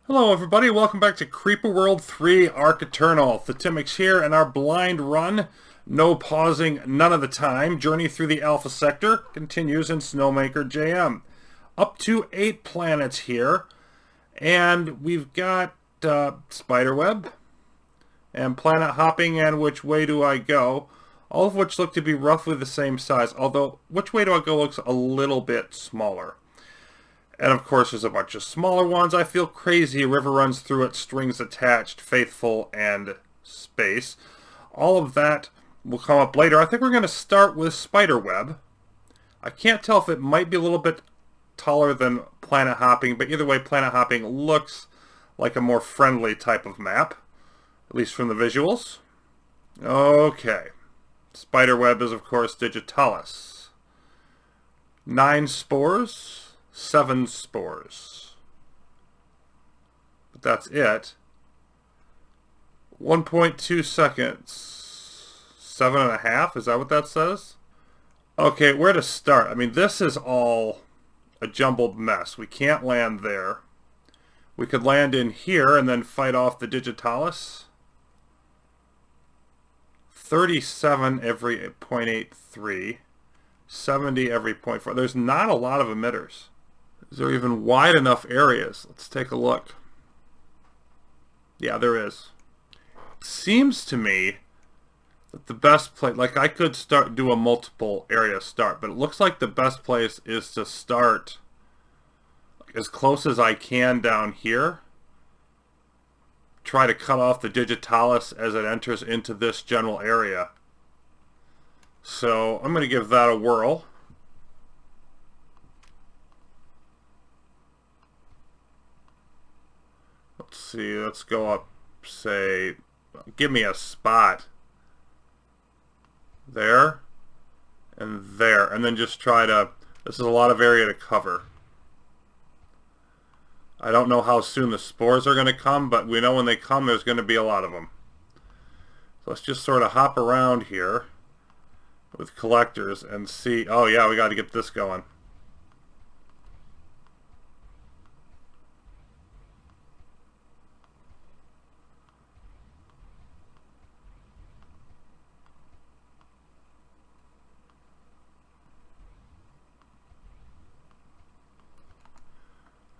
Hello everybody, welcome back to Creeper World 3 Arc Eternal. Thetimix here, and our blind run, no pausing none of the time, journey through the Alpha Sector continues in Snowmaker JM. Up to 8 planets here, and we've got spiderweb, and planet hopping, and which way do I go, all of which look to be roughly the same size, although which way do I go looks a little bit smaller. And of course there's a bunch of smaller ones. I feel crazy. A river runs through it, strings attached, faithful, and space. All of that will come up later. I think we're going to start with spiderweb. I can't tell if it might be a little bit taller than planet hopping, but either way, planet hopping looks like a more friendly type of map, at least from the visuals. Okay. Spiderweb is, of course, digitalis. 9 spores. 7 spores. But that's it. 1.2 seconds. 7.5? Is that what that says? Okay, where to start? I mean, this is all a jumbled mess. We can't land there. We could land in here and then fight off the digitalis. 37 every 0.83. 70 every 0.4. There's not a lot of emitters. Is there even wide enough areas? Let's take a look. Yeah, there is. It seems to me that the best place, like I could do a multiple area start, but it looks like the best place is to start as close as I can down here. Try to cut off the digitalis as it enters into this general area. So I'm going to give that a whirl. Let's see, let's go up, say, give me a spot. There. And there. And then just try to, this is a lot of area to cover. I don't know how soon the spores are going to come, but we know when they come there's going to be a lot of them. So let's just sort of hop around here with collectors and see, oh yeah, we got to get this going.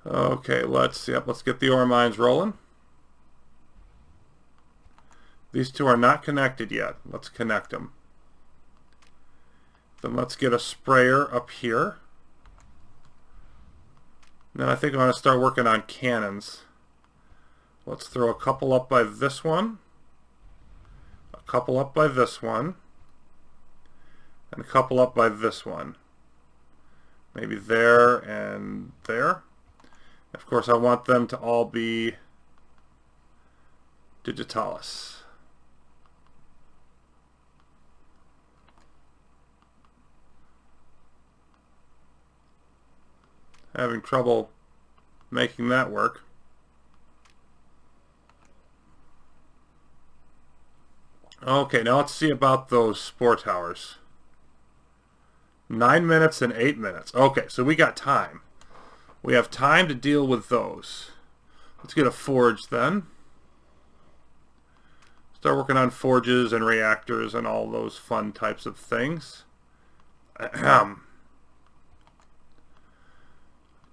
Okay, let's get the ore mines rolling. These two are not connected yet. Let's connect them. Then let's get a sprayer up here. And then I think I'm going to start working on cannons. Let's throw a couple up by this one, a couple up by this one, and a couple up by this one. Maybe there and there. Of course, I want them to all be digitalis. Having trouble making that work. Okay, now let's see about those spore towers. 9 minutes and 8 minutes. Okay, so we got time. We have time to deal with those. Let's get a forge then. Start working on forges and reactors and all those fun types of things.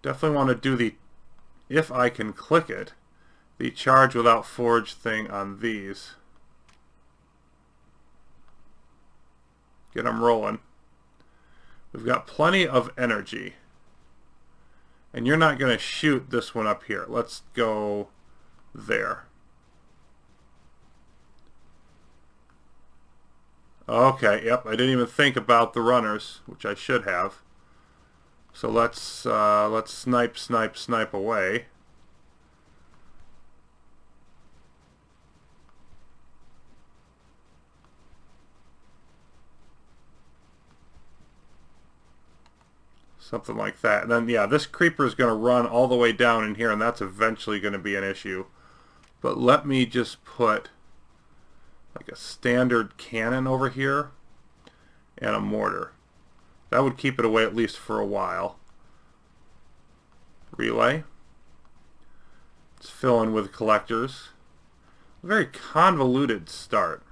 Definitely want to do the, if I can click it, the charge without forge thing on these. Get them rolling. We've got plenty of energy. And you're not going to shoot this one up here. Let's go there. Okay, yep, I didn't even think about the runners, which I should have. So let's snipe, snipe, snipe away. Something like that. And then, yeah, this creeper is going to run all the way down in here, and that's eventually going to be an issue. But let me just put like a standard cannon over here and a mortar. That would keep it away at least for a while. Relay. Let's fill in with collectors. A very convoluted start.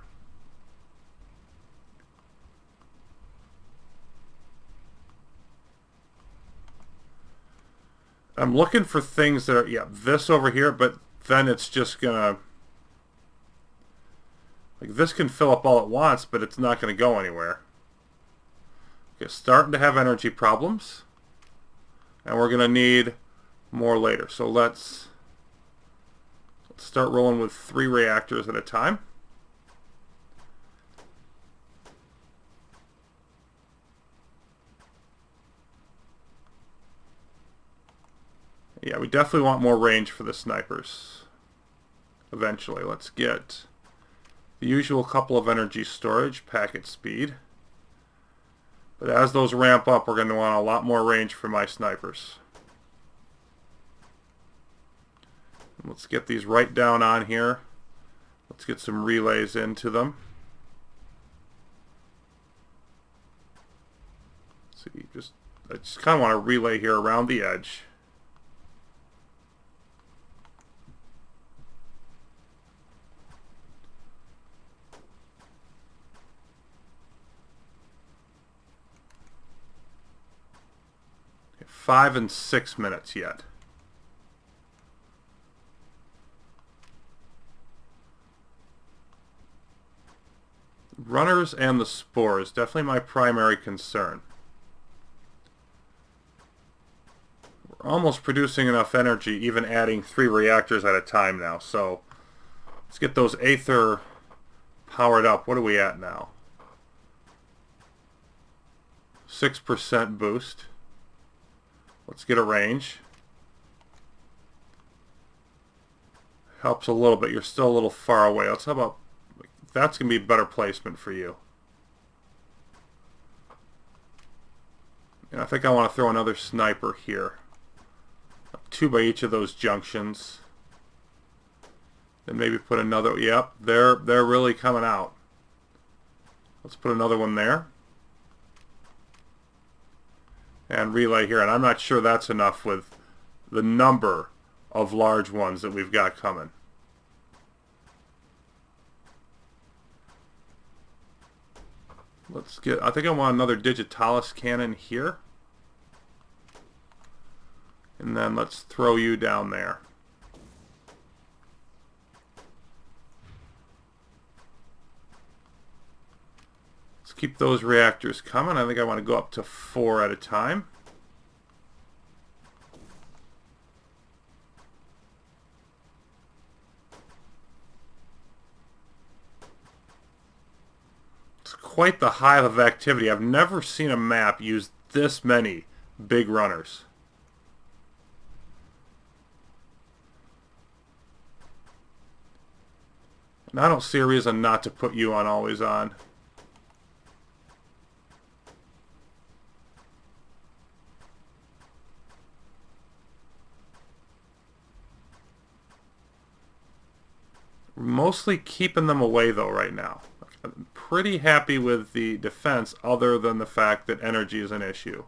I'm looking for things that are, yeah, this over here, but then it's just gonna, like, this can fill up all at once, but it's not gonna go anywhere. Okay, starting to have energy problems, and we're gonna need more later. So let's start rolling with 3 reactors at a time. Yeah, we definitely want more range for the snipers. Eventually, let's get the usual couple of energy storage, packet speed. But as those ramp up, we're going to want a lot more range for my snipers. Let's get these right down on here. Let's get some relays into them. See, I just kind of want to relay here around the edge. Okay, 5 and 6 minutes yet. Runners and the spores, definitely my primary concern. We're almost producing enough energy, even adding 3 reactors at a time now. So let's get those Aether powered up. What are we at now? 6% boost. Let's get a range. Helps a little bit. You're still a little far away. Let's how about, that's going to be better placement for you. And I think I want to throw another sniper here. 2 by each of those junctions. Then maybe put another, yep, they're really coming out. Let's put another one there. And relay here. And I'm not sure that's enough with the number of large ones that we've got coming. Let's get, I think I want another digitalis cannon here. And then let's throw you down there. Let's keep those reactors coming. I think I want to go up to 4 at a time. Quite the hive of activity. I've never seen a map use this many big runners. And I don't see a reason not to put you on always on. We're mostly keeping them away though right now. I'm pretty happy with the defense other than the fact that energy is an issue.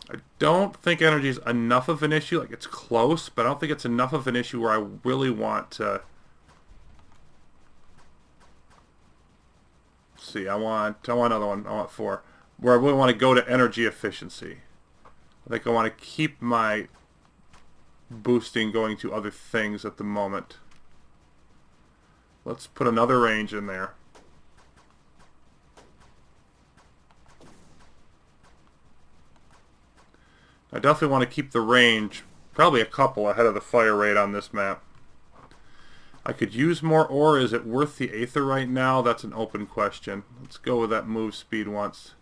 I don't think energy is enough of an issue. Like, it's close, but I don't think it's enough of an issue where I really want to... See, I want another one. I want 4. Where I really want to go to energy efficiency. I think I want to keep my boosting going to other things at the moment. Let's put another range in there. I definitely want to keep the range probably a couple ahead of the fire rate on this map. I could use more ore. Is it worth the Aether right now? That's an open question. Let's go with that move speed once.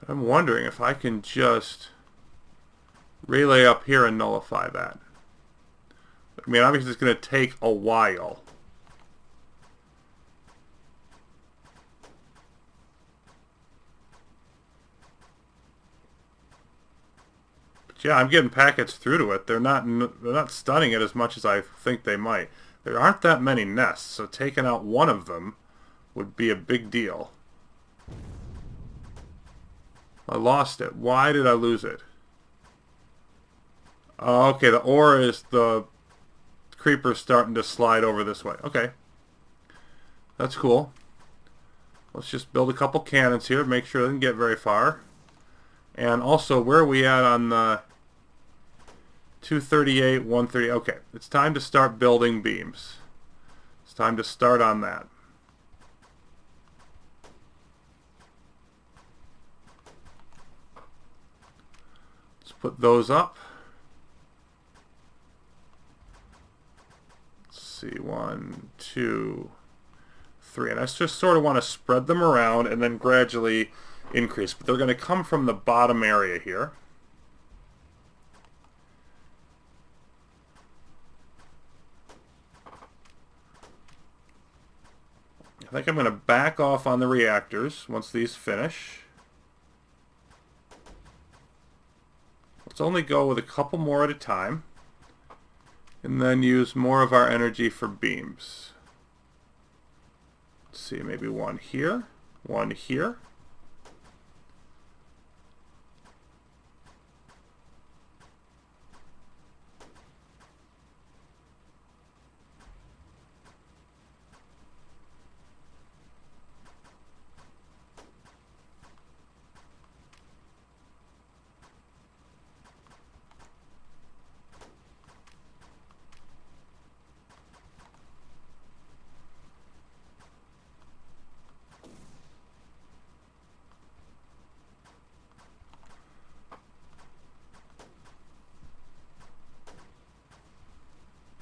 I'm wondering if I can just relay up here and nullify that. I mean, obviously it's going to take a while. Yeah, I'm getting packets through to it. They're not stunning it as much as I think they might. There aren't that many nests, so taking out one of them would be a big deal. I lost it. Why did I lose it? Oh, okay, the ore is the creeper's starting to slide over this way. Okay. That's cool. Let's just build a couple cannons here, make sure it doesn't get very far. And also, where are we at on the 238, 130? Okay, it's time to start building beams. It's time to start on that. Let's put those up. Let's see, 1, 2, 3. And I just sort of want to spread them around and then gradually increase. But they're going to come from the bottom area here. I think I'm going to back off on the reactors once these finish. Let's only go with a couple more at a time. And then use more of our energy for beams. Let's see, maybe one here, one here.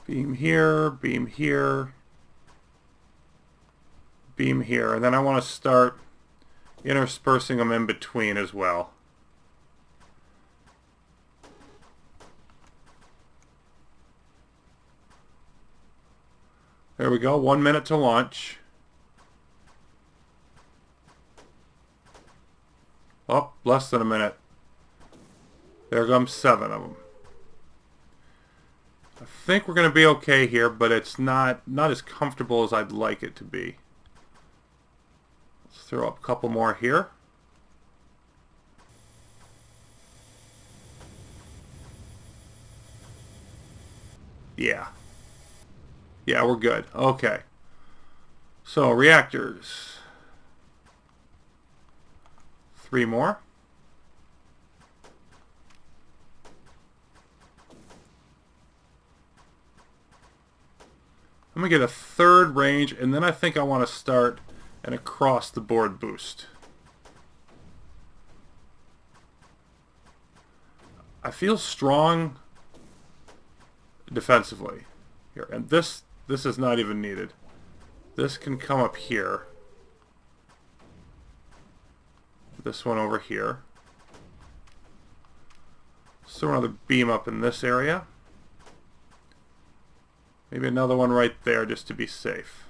Beam here, beam here, beam here. And then I want to start interspersing them in between as well. There we go, 1 minute to launch. Oh, less than a minute. There comes 7 of them. I think we're going to be okay here, but it's not as comfortable as I'd like it to be. Let's throw up a couple more here. Yeah. Yeah, we're good. Okay. So, reactors. 3 more. I'm going to get a 3rd range, and then I think I want to start an across the board boost. I feel strong defensively here, and this is not even needed. This can come up here. This one over here. Let's throw another beam up in this area. Maybe another one right there just to be safe.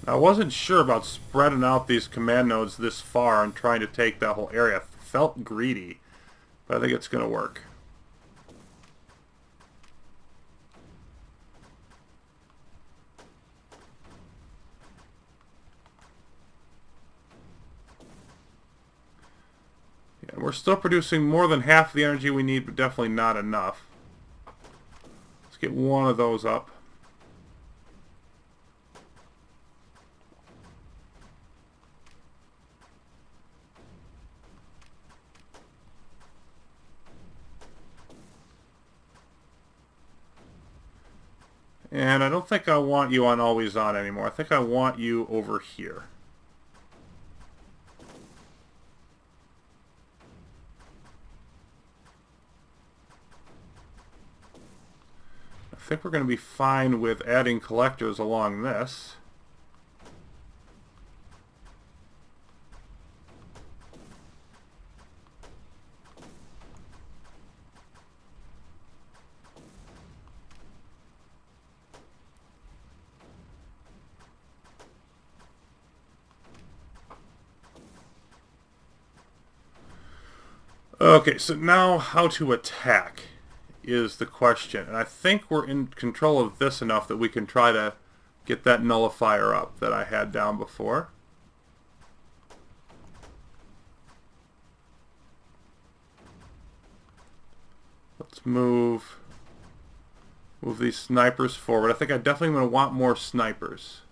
Now, I wasn't sure about spreading out these command nodes this far and trying to take that whole area. It felt greedy, but I think it's going to work. Yeah, we're still producing more than half the energy we need, but definitely not enough. Let's get one of those up. And I don't think I want you on always on anymore. I think I want you over here. I think we're going to be fine with adding collectors along this. Okay, so now how to attack is the question. And I think we're in control of this enough that we can try to get that nullifier up that I had down before. Let's move these snipers forward. I think I definitely going to want more snipers.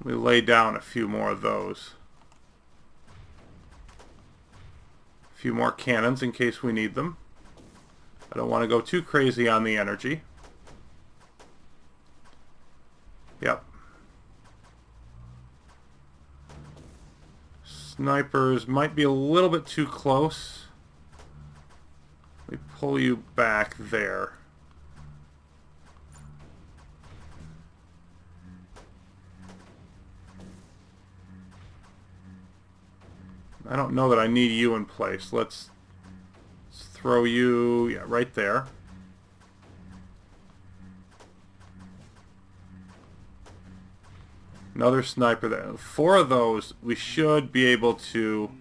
Let me lay down a few more of those. A few more cannons in case we need them. I don't want to go too crazy on the energy. Yep. Snipers might be a little bit too close. Let me pull you back there. I don't know that I need you in place. Let's throw you, yeah, right there. Another sniper there. 4 of those, we should be able to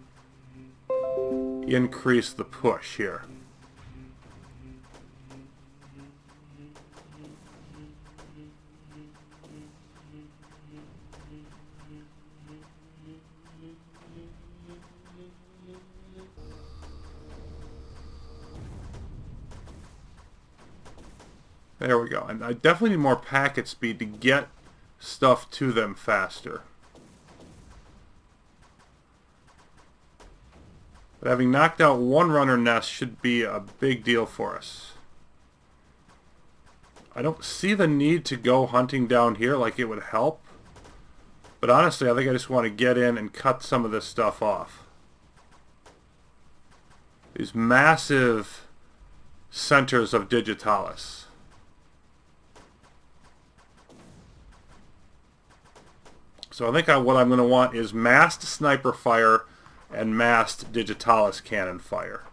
increase the push here. There we go. And I definitely need more packet speed to get stuff to them faster. But having knocked out one runner nest should be a big deal for us. I don't see the need to go hunting down here like it would help. But honestly, I think I just want to get in and cut some of this stuff off. These massive centers of digitalis. So I think what I'm going to want is massed sniper fire and massed digitalis cannon fire.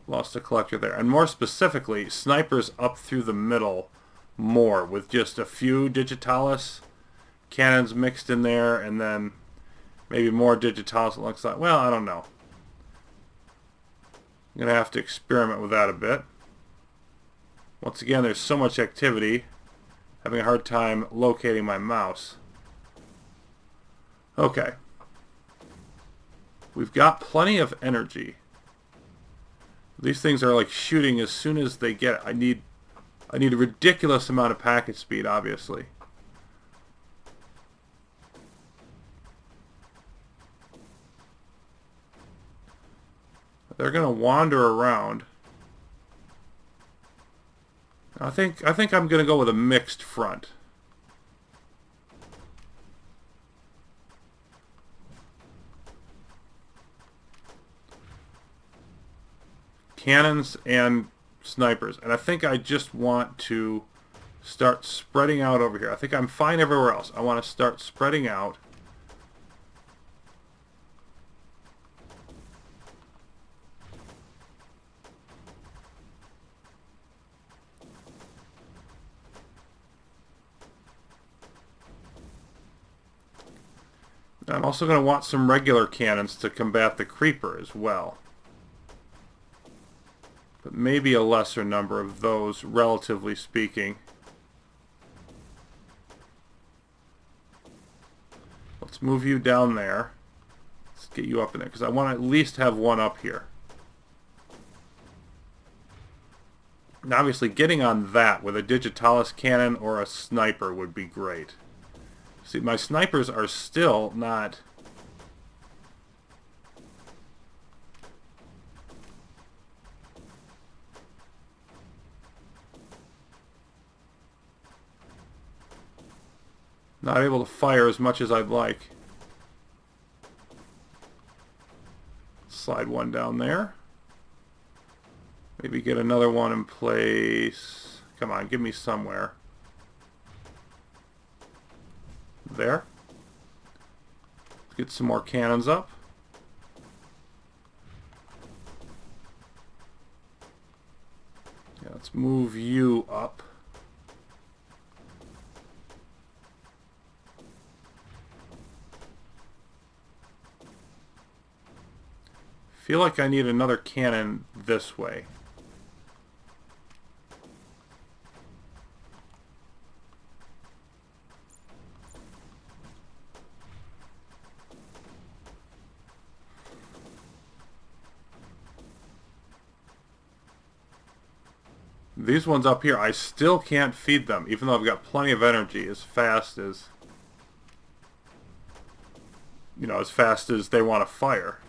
Lost a collector there. And more specifically, snipers up through the middle more with just a few digitalis cannons mixed in there and then maybe more digitalis. It looks like, well, I don't know. I'm going to have to experiment with that a bit. Once again, there's so much activity, having a hard time locating my mouse. Okay. We've got plenty of energy. These things are like shooting as soon as they get it. I need a ridiculous amount of packet speed, obviously. They're going to wander around. I think I'm going to go with a mixed front. Cannons and snipers. And I think I just want to start spreading out over here. I think I'm fine everywhere else. I want to start spreading out. I'm also going to want some regular cannons to combat the creeper as well. But maybe a lesser number of those, relatively speaking. Let's move you down there. Let's get you up in there, because I want to at least have one up here. And obviously getting on that with a digitalis cannon or a sniper would be great. See, my snipers are still not... not able to fire as much as I'd like. Slide one down there. Maybe get another one in place. Come on, give me somewhere. There. Let's get some more cannons up. Yeah, let's move you up. feel like I need another cannon this way. These ones up here, I still can't feed them, even though I've got plenty of energy as fast as, you know, as fast as they want to fire.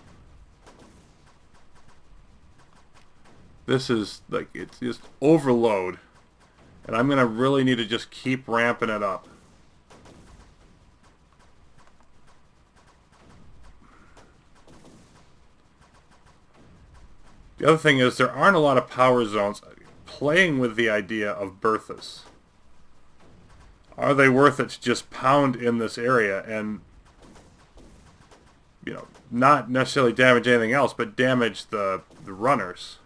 This is, like, it's just overload. And I'm going to really need to just keep ramping it up. The other thing is there aren't a lot of power zones. Playing with the idea of berthas. Are they worth it to just pound in this area and, you know, not necessarily damage anything else, but damage the runners?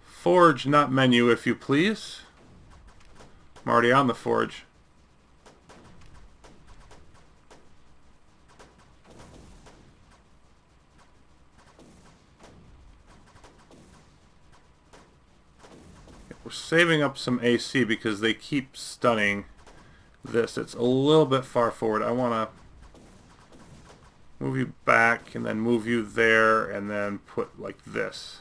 Forge, not menu, if you please. I'm already on the forge. We're saving up some AC because they keep stunning this. It's a little bit far forward. I want to move you back and then move you there and then put like this.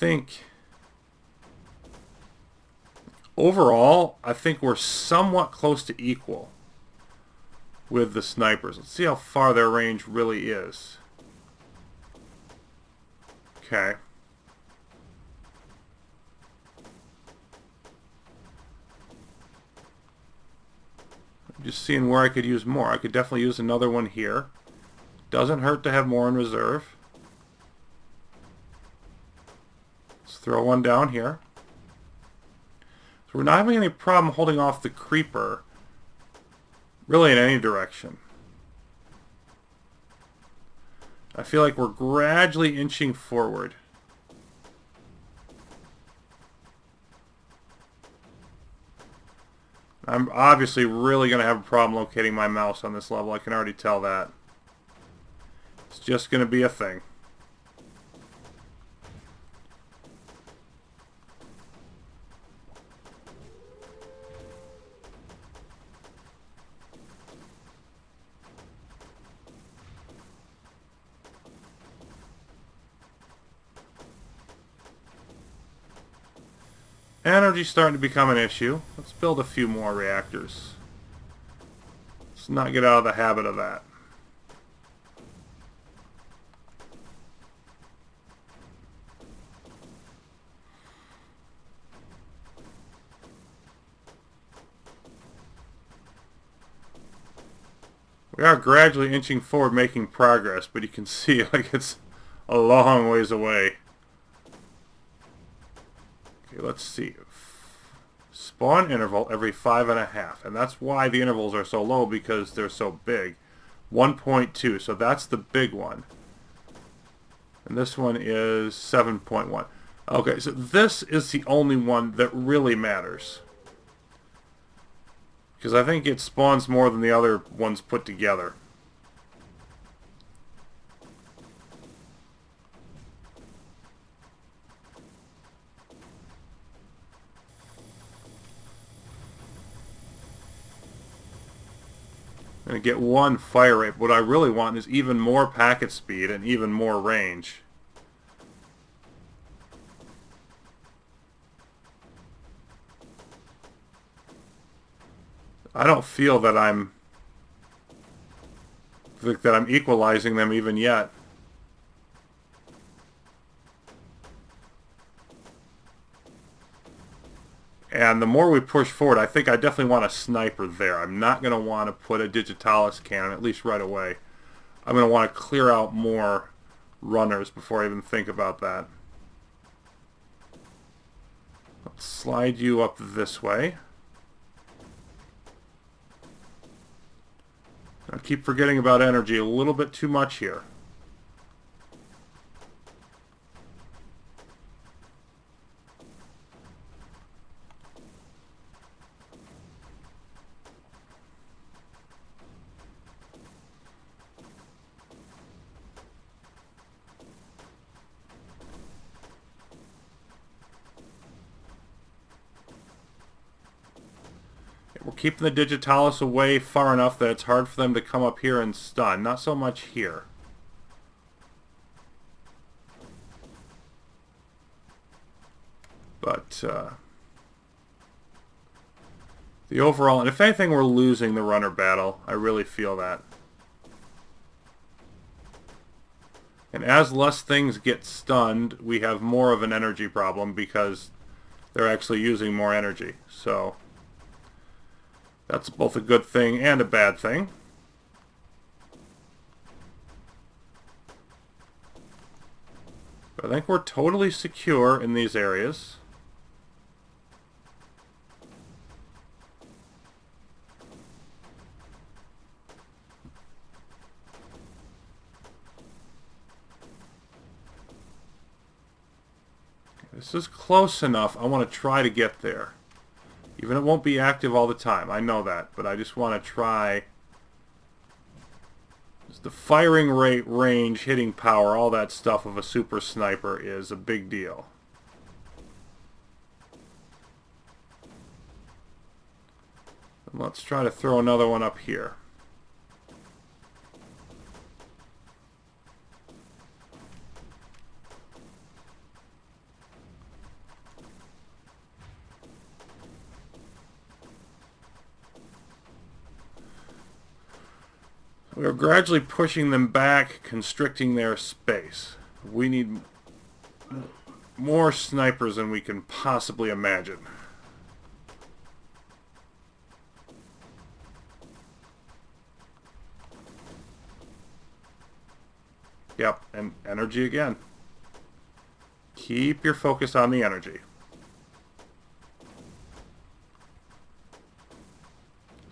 Think overall, I think we're somewhat close to equal with the snipers. Let's see how far their range really is. Okay. I'm just seeing where I could use more. I could definitely use another one here. Doesn't hurt to have more in reserve. Throw one down here. So we're not having any problem holding off the creeper really in any direction. I feel like we're gradually inching forward. I'm obviously really going to have a problem locating my mouse on this level. I can already tell that. It's just going to be a thing. Energy's starting to become an issue. Let's build a few more reactors. Let's not get out of the habit of that. We are gradually inching forward, making progress, but you can see like it's a long ways away. Okay, let's see. Spawn interval every 5.5, and that's why the intervals are so low, because they're so big. 1.2, so that's the big one. And this one is 7.1. Okay, so this is the only one that really matters. Because I think it spawns more than the other ones put together. I'm going to get one fire rate. What I really want is even more packet speed and even more range. I don't feel that I'm equalizing them even yet. And the more we push forward, I think I definitely want a sniper there. I'm not going to want to put a digitalis cannon, at least right away. I'm going to want to clear out more runners before I even think about that. Let's slide you up this way. I keep forgetting about energy a little bit too much here. We're keeping the digitalis away far enough that it's hard for them to come up here and stun. Not so much here. But the overall, and if anything, we're losing the runner battle. I really feel that. And as less things get stunned, we have more of an energy problem because they're actually using more energy. So that's both a good thing and a bad thing. But I think we're totally secure in these areas. This is close enough. I want to try to get there. Even it won't be active all the time. I know that, but I just want to try. The firing rate, range, hitting power, all that stuff of a super sniper is a big deal. And let's try to throw another one up here. We are gradually pushing them back, constricting their space. We need more snipers than we can possibly imagine. Yep, and energy again. Keep your focus on the energy.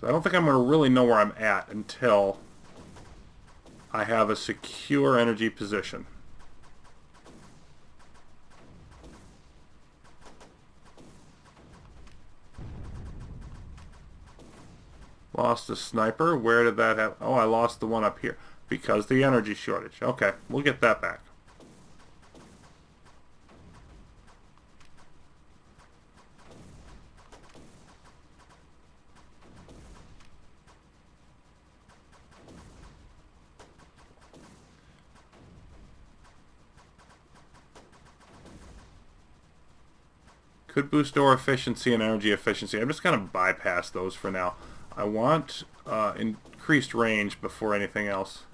So I don't think I'm going to really know where I'm at until I have a secure energy position. Lost a sniper. Where did that happen? Oh, I lost the one up here. Because the energy shortage. Okay, we'll get that back. Could boost door efficiency and energy efficiency. I'm just going to bypass those for now. I want increased range before anything else.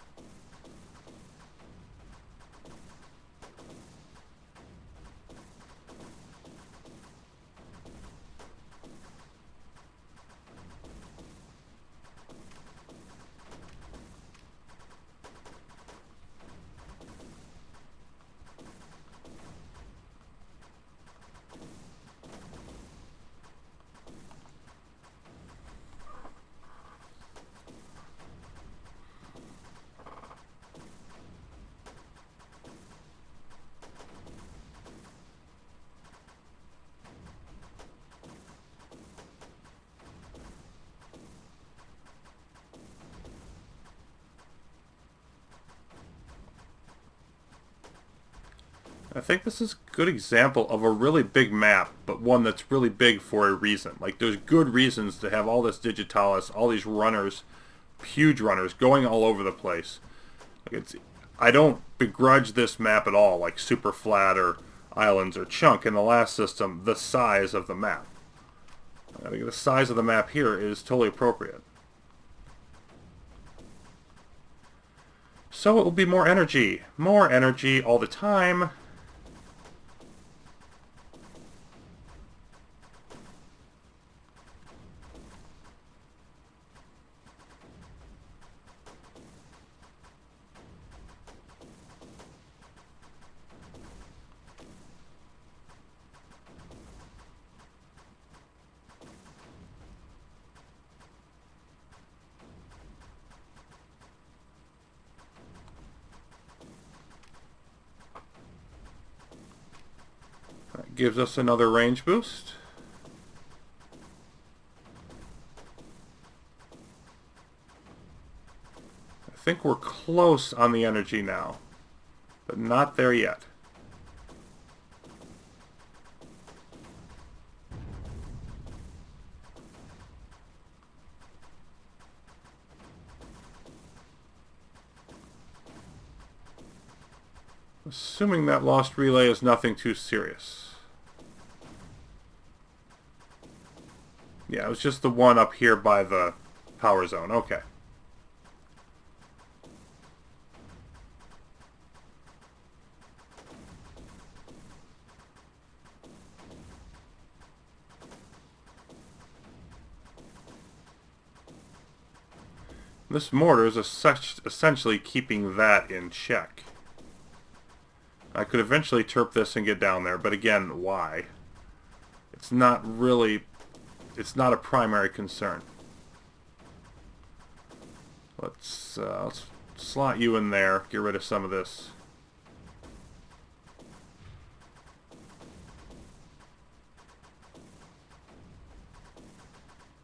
I think this is a good example of a really big map, but one that's really big for a reason. Like, there's good reasons to have all this digitalis, all these runners, huge runners, going all over the place. Like, I don't begrudge this map at all, like Super Flat or Islands or Chunk in the last system, the size of the map. I think the size of the map here is totally appropriate. So it will be more energy all the time. gives us another range boost. I think we're close on the energy now, but not there yet. Assuming that lost relay is nothing too serious. Yeah, it was just the one up here by the power zone. Okay. This mortar is essentially keeping that in check. I could eventually terp this and get down there, but again, why? It's not really, it's not a primary concern. Let's slot you in there, get rid of some of this.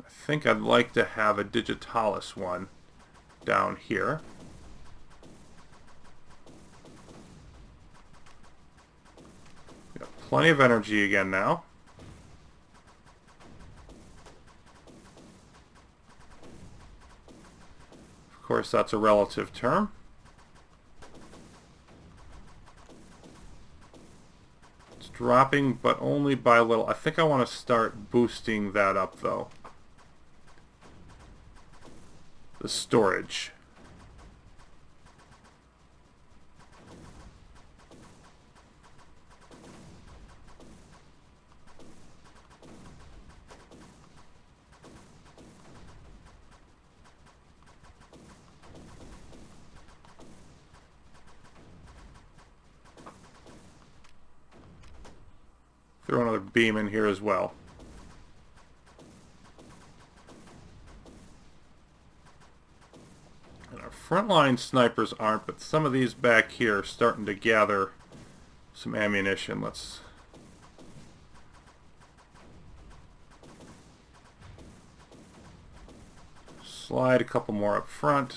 I think I'd like to have a digitalis one down here. Plenty of energy again now. Of course, that's a relative term. It's dropping, but only by a little. I think I want to start boosting that up, though. The storage. Throw another beam in here as well. And our frontline snipers aren't, but some of these back here are starting to gather some ammunition. Let's slide a couple more up front.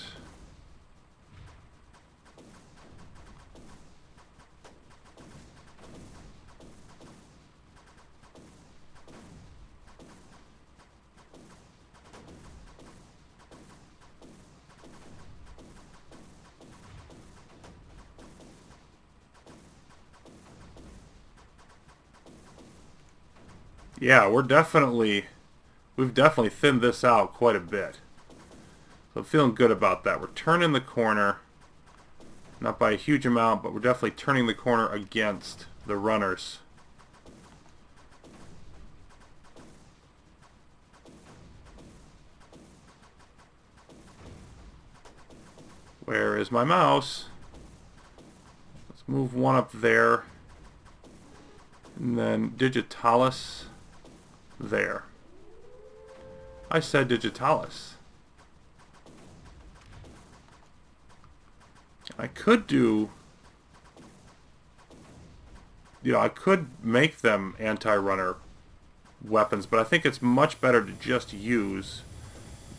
Yeah, we've definitely thinned this out quite a bit. So I'm feeling good about that. We're turning the corner, not by a huge amount, but we're definitely turning the corner against the runners. Where is my mouse? Let's move one up there. And then digitalis there. I said digitalis. I could do, I could make them anti-runner weapons, but I think it's much better to just use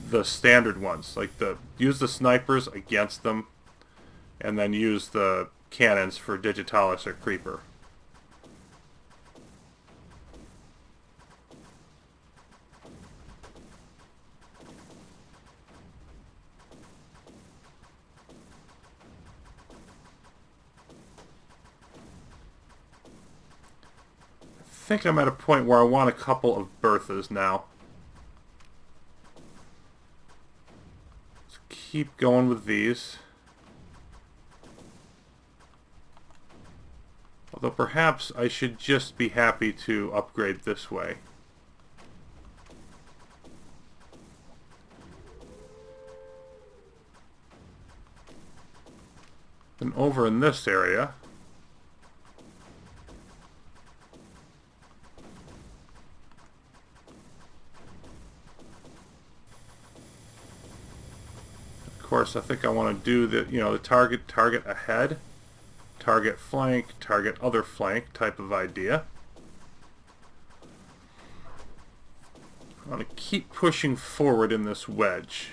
the standard ones, like use the snipers against them, and then use the cannons for digitalis or creeper. I think I'm at a point where I want a couple of Berthas now. Let's keep going with these. Although perhaps I should just be happy to upgrade this way. And over in this area, of course, I think I want to do the target ahead, target flank, target other flank type of idea. I want to keep pushing forward in this wedge.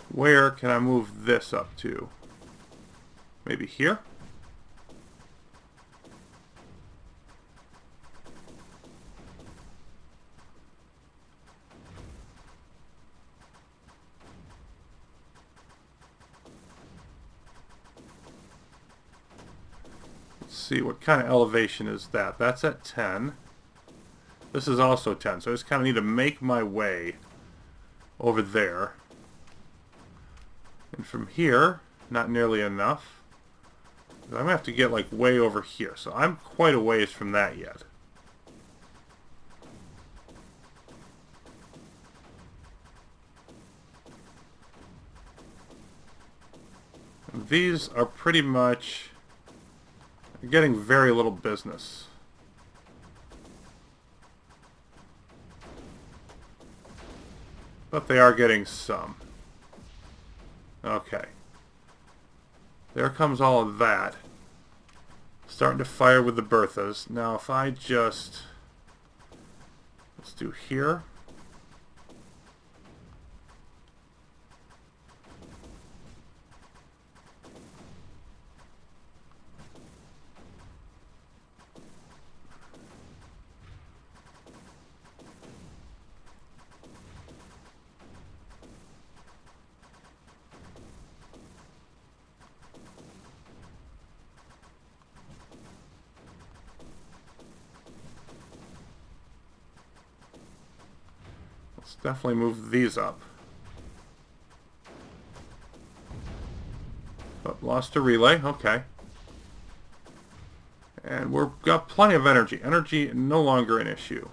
Where can I move this up to? Maybe here? Let's see, what kind of elevation is that? That's at 10. This is also 10, so I just kind of need to make my way over there. And from here, not nearly enough. I'm going to have to get like way over here. So I'm quite a ways from that yet. And these are pretty much getting very little business. But they are getting some. Okay. There comes all of that. Starting to fire with the Berthas. Now if I just... let's do here. Let's definitely move these up. But lost a relay, okay. And we've got plenty of energy. Energy no longer an issue.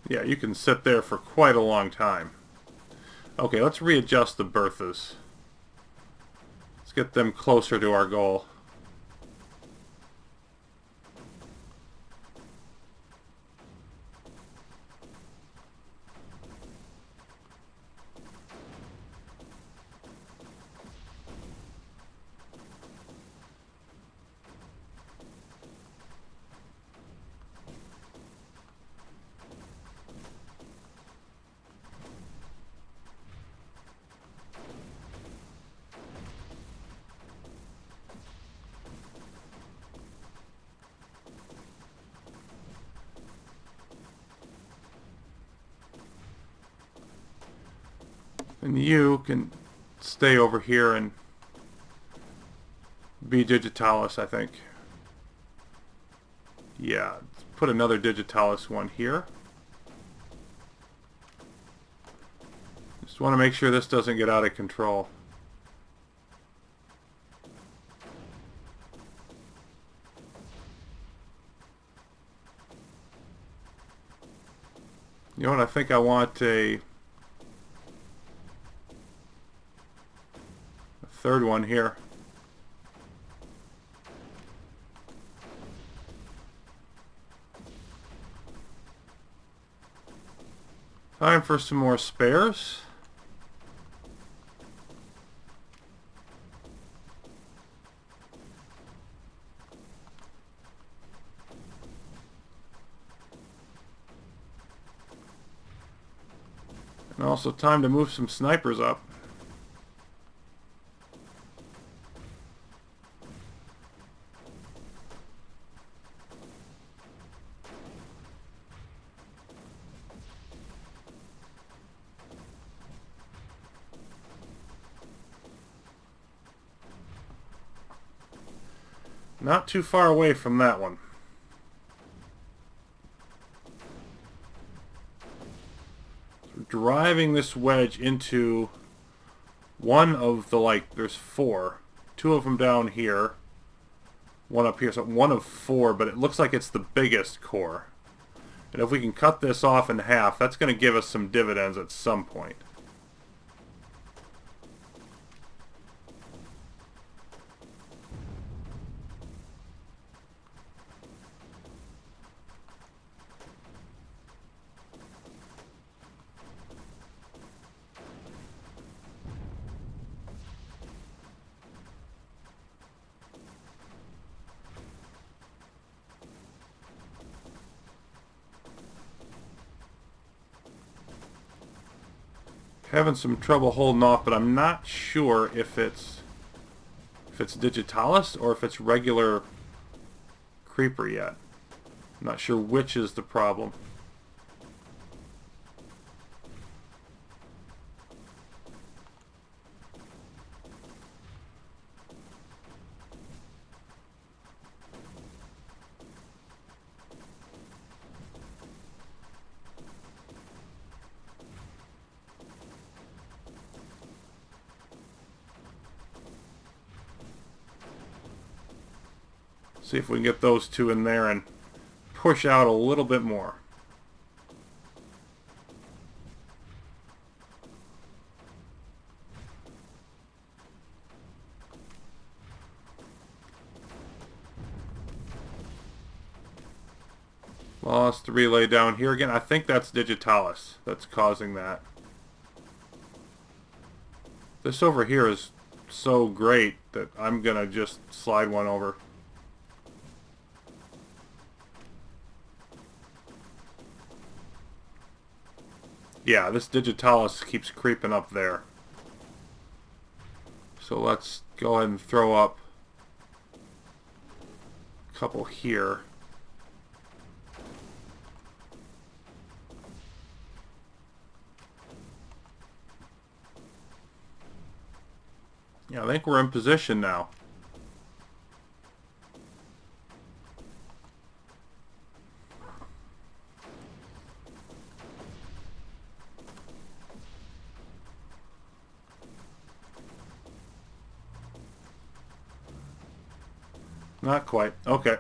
Yeah, you can sit there for quite a long time. Okay, let's readjust the Berthas. Let's get them closer to our goal. And you can stay over here and be digitalis, I think. Yeah, let's put another digitalis one here. Just want to make sure this doesn't get out of control. You know what, I think I want a third one here. Time for some more spares. And also time to move some snipers up. Not too far away from that one. So we're driving this wedge into one of the, like, there's four. Two of them down here. One up here. So one of four, but it looks like it's the biggest core. And if we can cut this off in half, that's going to give us some dividends at some point. Having some trouble holding off, but I'm not sure if it's digitalis or if it's regular creeper yet. I'm not sure which is the problem. See if we can get those two in there and push out a little bit more. Lost the relay down here again. I think that's digitalis that's causing that. This over here is so great that I'm gonna just slide one over. Yeah, this digitalis keeps creeping up there. So let's go ahead and throw up a couple here. Yeah, I think we're in position now. Not quite. Okay.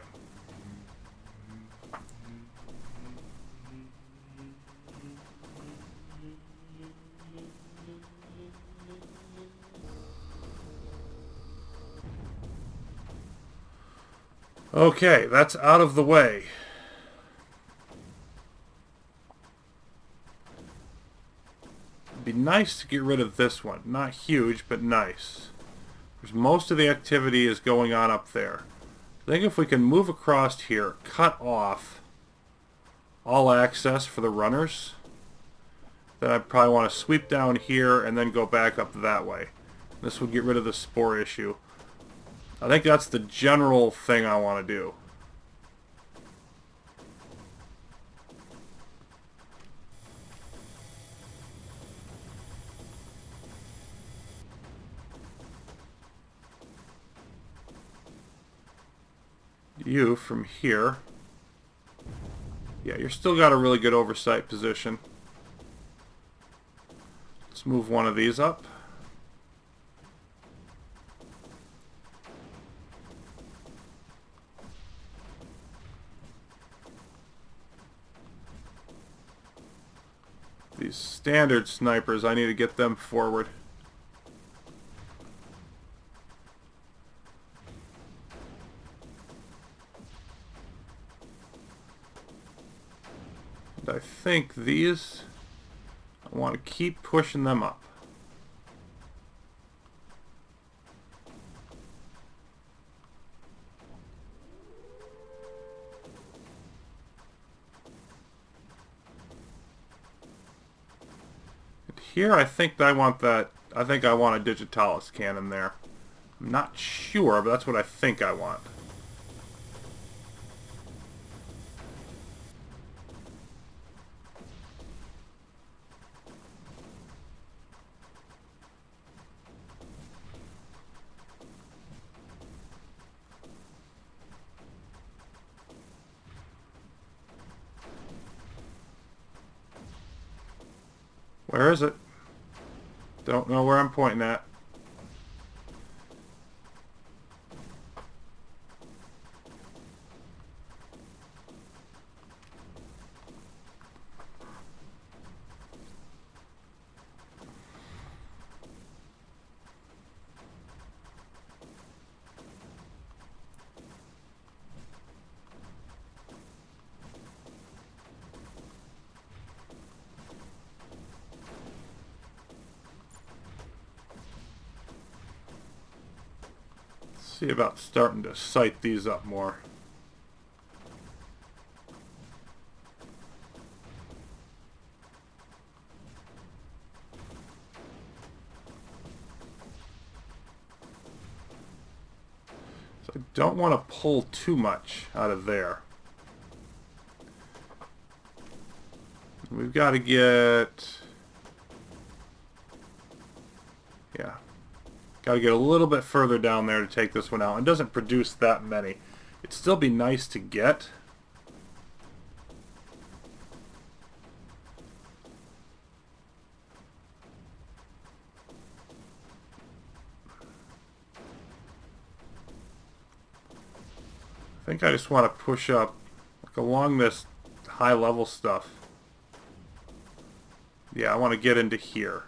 Okay, that's out of the way. It'd be nice to get rid of this one. Not huge, but nice. Because most of the activity is going on up there. I think if we can move across here, cut off all access for the runners, then I'd probably want to sweep down here and then go back up that way. This would get rid of the spore issue. I think that's the general thing I want to do. You from here. Yeah, you're still got a really good oversight position. Let's move one of these up. These standard snipers, I need to get them forward. And I think these I want to keep pushing them up. And here I think I want that. I think I want a digitalis cannon there. I'm not sure, but that's what I think I want. Where is it? Don't know where I'm pointing at. See about starting to sight these up more. So I don't want to pull too much out of there. We've got to get... yeah. Got to get a little bit further down there to take this one out. It doesn't produce that many. It'd still be nice to get. I think I just want to push up like along this high level stuff. Yeah, I want to get into here.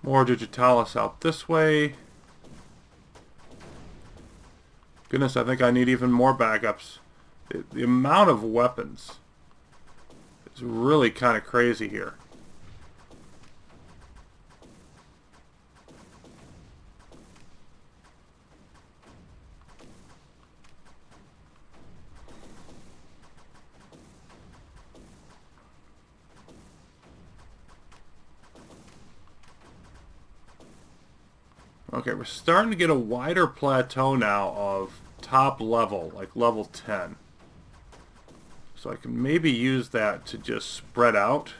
More digitalis out this way. Goodness, I think I need even more backups. The amount of weapons is really kind of crazy here. Okay, we're starting to get a wider plateau now of top level, like level 10. So I can maybe use that to just spread out.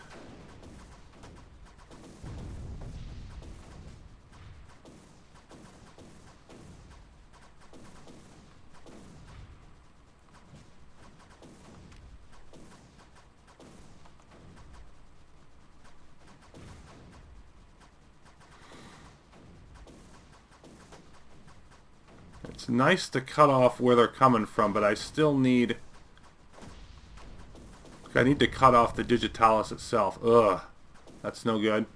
It's nice to cut off where they're coming from, but I still need... I need to cut off the digitalis itself. Ugh, that's no good.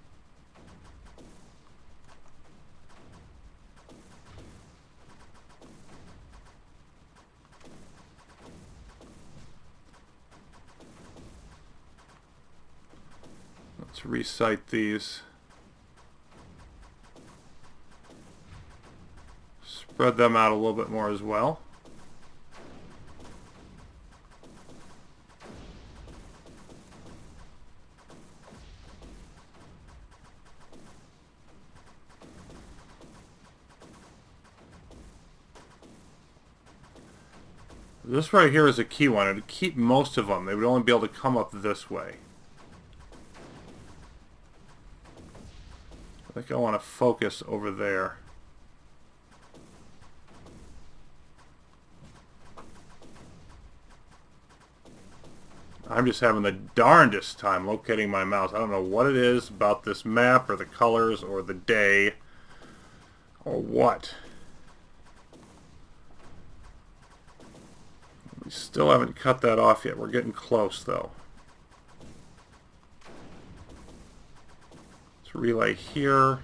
Let's recite these. Spread them out a little bit more as well. This right here is a key one. It would keep most of them. They would only be able to come up this way. I think I want to focus over there. I'm just having the darndest time locating my mouse. I don't know what it is about this map or the colors or the day or what. We still haven't cut that off yet. We're getting close though. Let's relay here.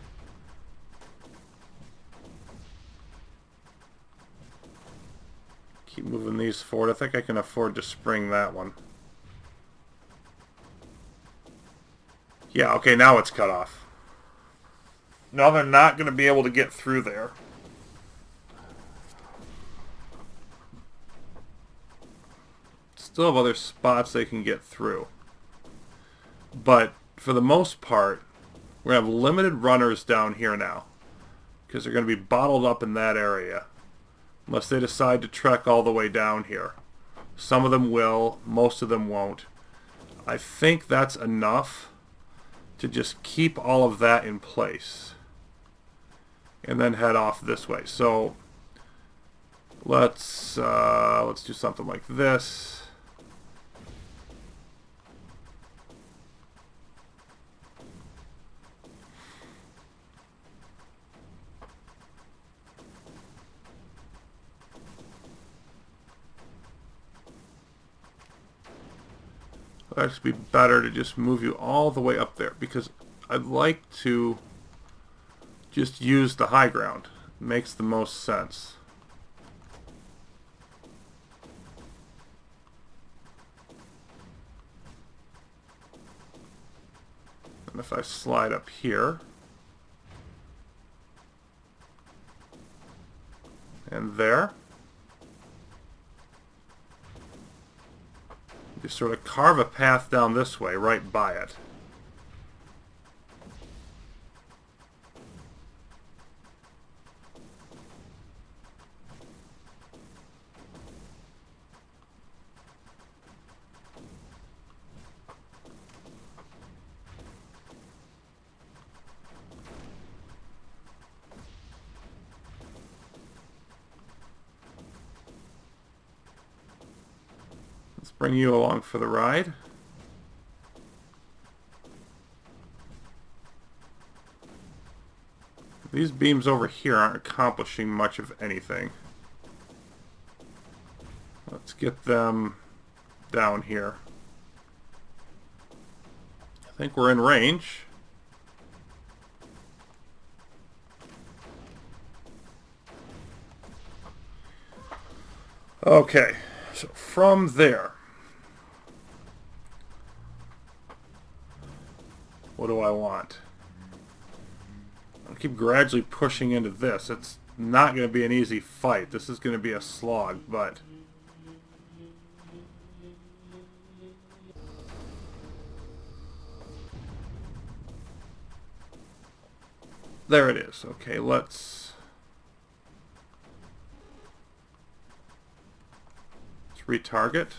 Keep moving these forward. I think I can afford to spring that one. Yeah, okay, now it's cut off. Now they're not going to be able to get through there. Still have other spots they can get through. But for the most part, we're going to have limited runners down here now. Because they're going to be bottled up in that area. Unless they decide to trek all the way down here. Some of them will, most of them won't. I think that's enough to just keep all of that in place and then head off this way. So let's do something like this. It would actually be better to just move you all the way up there because I'd like to just use the high ground. It makes the most sense. And if I slide up here and there, just sort of carve a path down this way, right by it. Let's bring you along for the ride. These beams over here aren't accomplishing much of anything. Let's get them down here. I think we're in range. Okay, so from there, what do I want? I'll keep gradually pushing into this. It's not going to be an easy fight. This is going to be a slog, but there it is. Okay, let's retarget.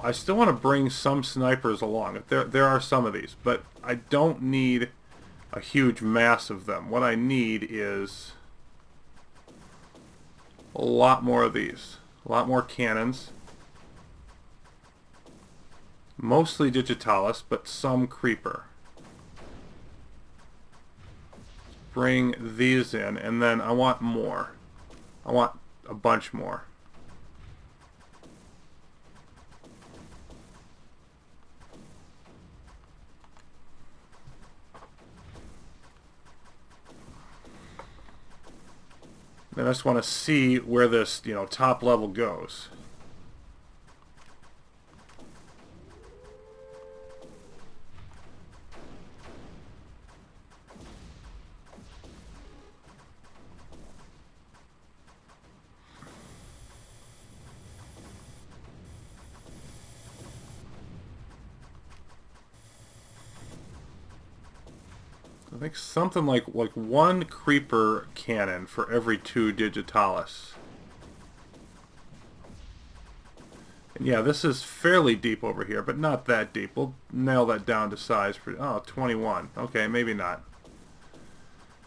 I still want to bring some snipers along. There are some of these, but I don't need a huge mass of them. What I need is a lot more of these. A lot more cannons. Mostly digitalis, but some creeper. Bring these in, and then I want more. I want a bunch more. And I just want to see where this, top level goes. I think something like one creeper cannon for every 2 digitalis. And yeah, this is fairly deep over here, but not that deep. We'll nail that down to size. Oh, 21. Okay, maybe not.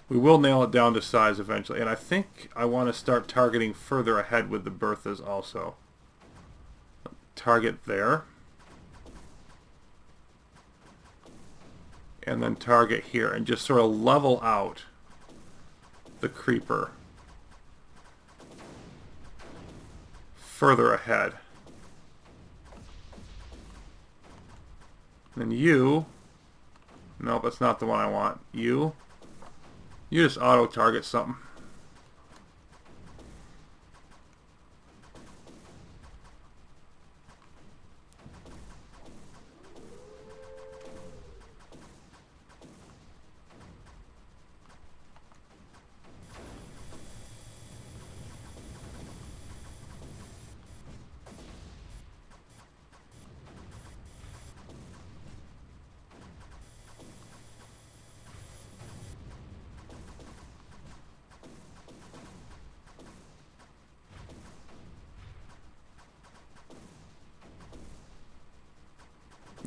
We will nail it down to size eventually. And I think I want to start targeting further ahead with the Berthas also. Target there. And then target here. And just sort of level out the creeper further ahead. Then you, nope, that's not the one I want. You just auto-target something.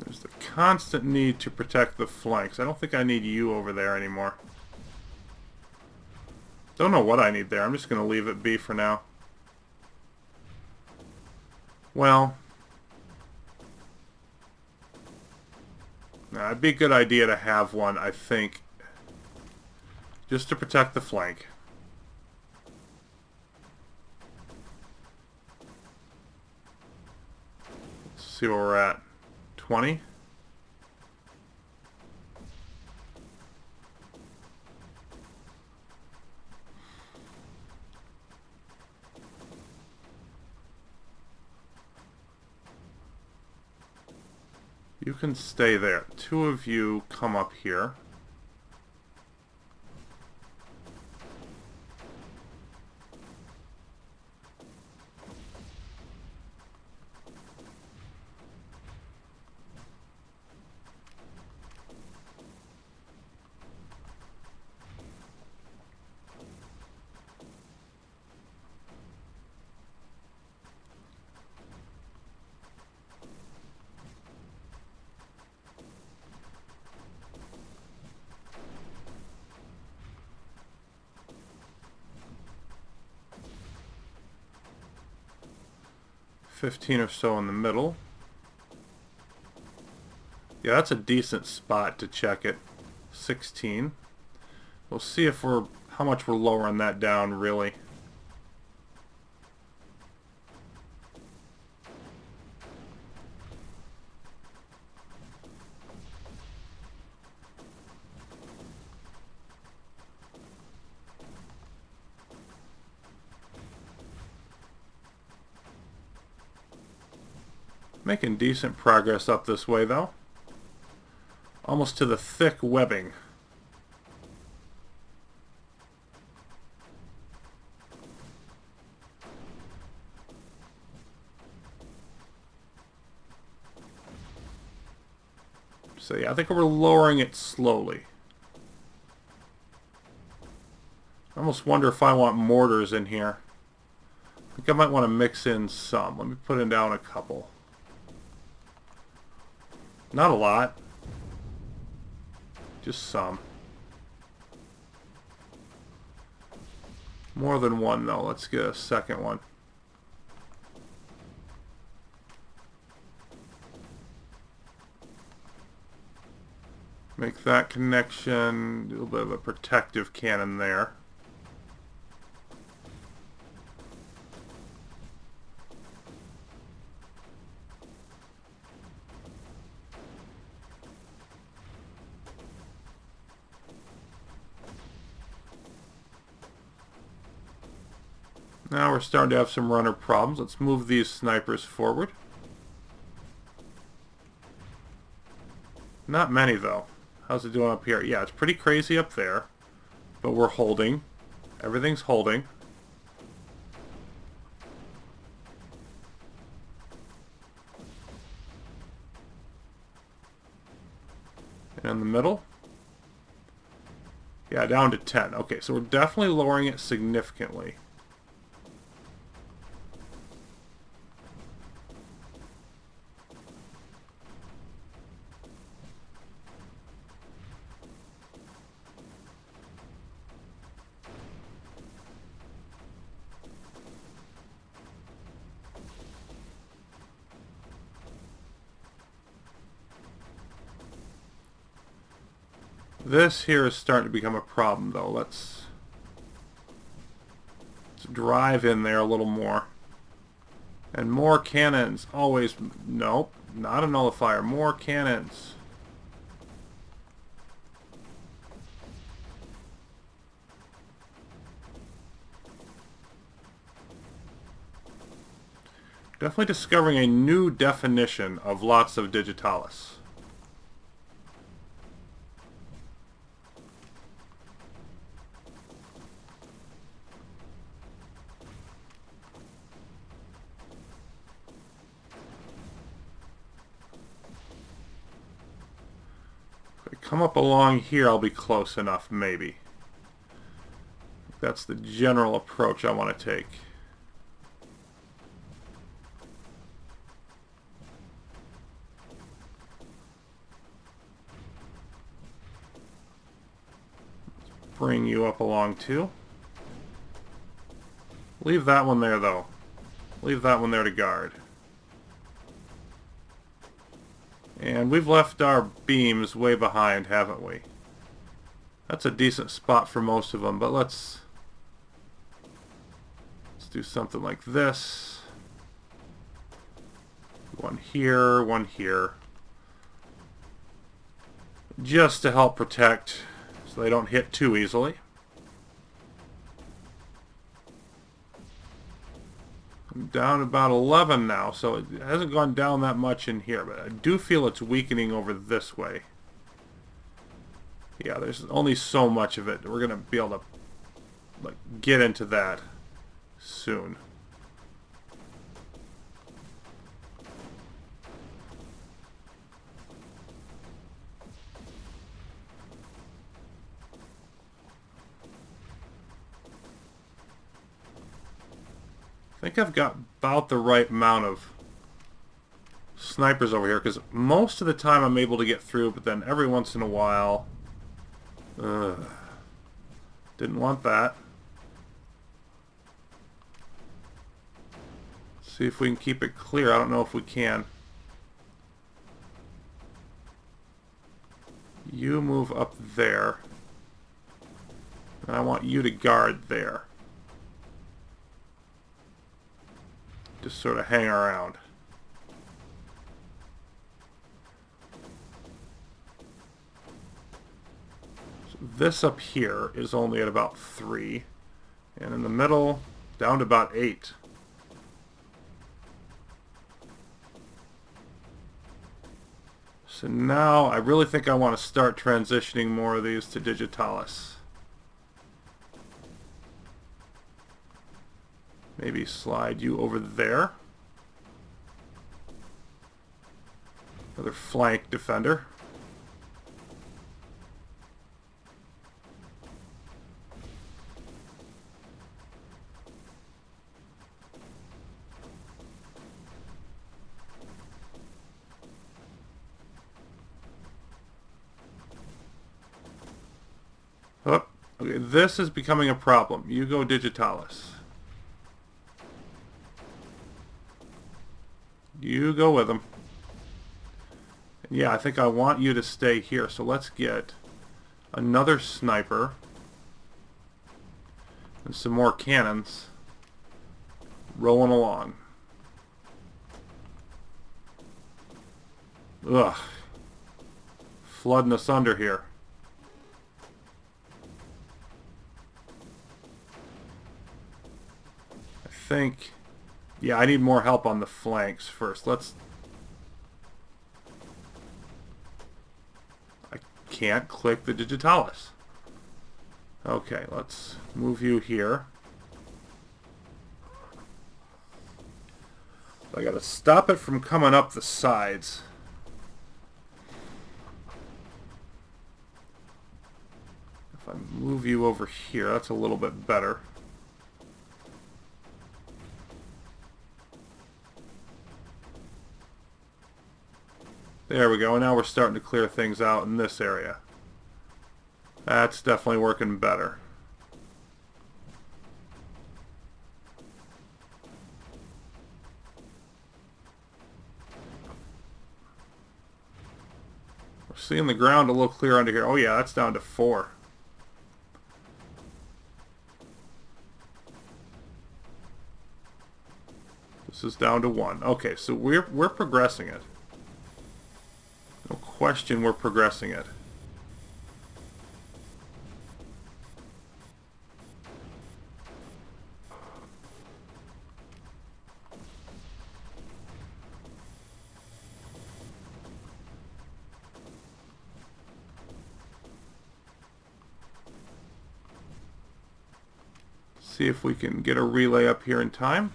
There's the constant need to protect the flanks. I don't think I need you over there anymore. Don't know what I need there. I'm just going to leave it be for now. Well, it'd be a good idea to have one, I think, just to protect the flank. Let's see where we're at. 20? You can stay there. 2 of you come up here. $15 or so in the middle. Yeah, that's a decent spot to check it. 16. We'll see if how much we're lowering that down really. Making decent progress up this way though. Almost to the thick webbing. So yeah, I think we're lowering it slowly. I almost wonder if I want mortars in here. I think I might want to mix in some. Let me put in down a couple. Not a lot. Just some. More than one though. Let's get a second one. Make that connection. Do a little bit of a protective cannon there. Now we're starting to have some runner problems. Let's move these snipers forward. Not many though. How's it doing up here? Yeah, it's pretty crazy up there. But we're holding. Everything's holding. And in the middle. Yeah, down to 10. Okay, so we're definitely lowering it significantly. This here is starting to become a problem, though. Let's drive in there a little more. And more cannons. Always... Nope. Not a nullifier. More cannons. Definitely discovering a new definition of lots of digitalis. Come up along here, I'll be close enough, maybe. That's the general approach I want to take. Let's bring you up along too. Leave that one there, though. Leave that one there to guard. And we've left our beams way behind, haven't we? That's a decent spot for most of them, but let's do something like this. One here, one here. Just to help protect so they don't hit too easily. I'm down about 11 now, so it hasn't gone down that much in here, but I do feel it's weakening over this way. Yeah, there's only so much of it. We're going to be able to get into that soon. I think I've got about the right amount of snipers over here, because most of the time I'm able to get through, but then every once in a while... didn't want that. See if we can keep it clear. I don't know if we can. You move up there. And I want you to guard there. Just sort of hang around. So this up here is only at about 3. And in the middle, down to about 8. So now I really think I want to start transitioning more of these to digitalis. Maybe slide you over there. Another flank defender. Oh, okay, this is becoming a problem. You go digitalis. You go with them. And yeah, I think I want you to stay here. So let's get another sniper and some more cannons rolling along. Ugh. Flooding us under here. I think... Yeah, I need more help on the flanks first. I can't click the digitalis. Okay, let's move you here. I gotta stop it from coming up the sides. If I move you over here, that's a little bit better. There we go, and now we're starting to clear things out in this area. That's definitely working better. We're seeing the ground a little clear under here. Oh yeah, that's down to 4. This is down to 1. Okay, so we're progressing it. No question we're progressing it. See if we can get a relay up here in time.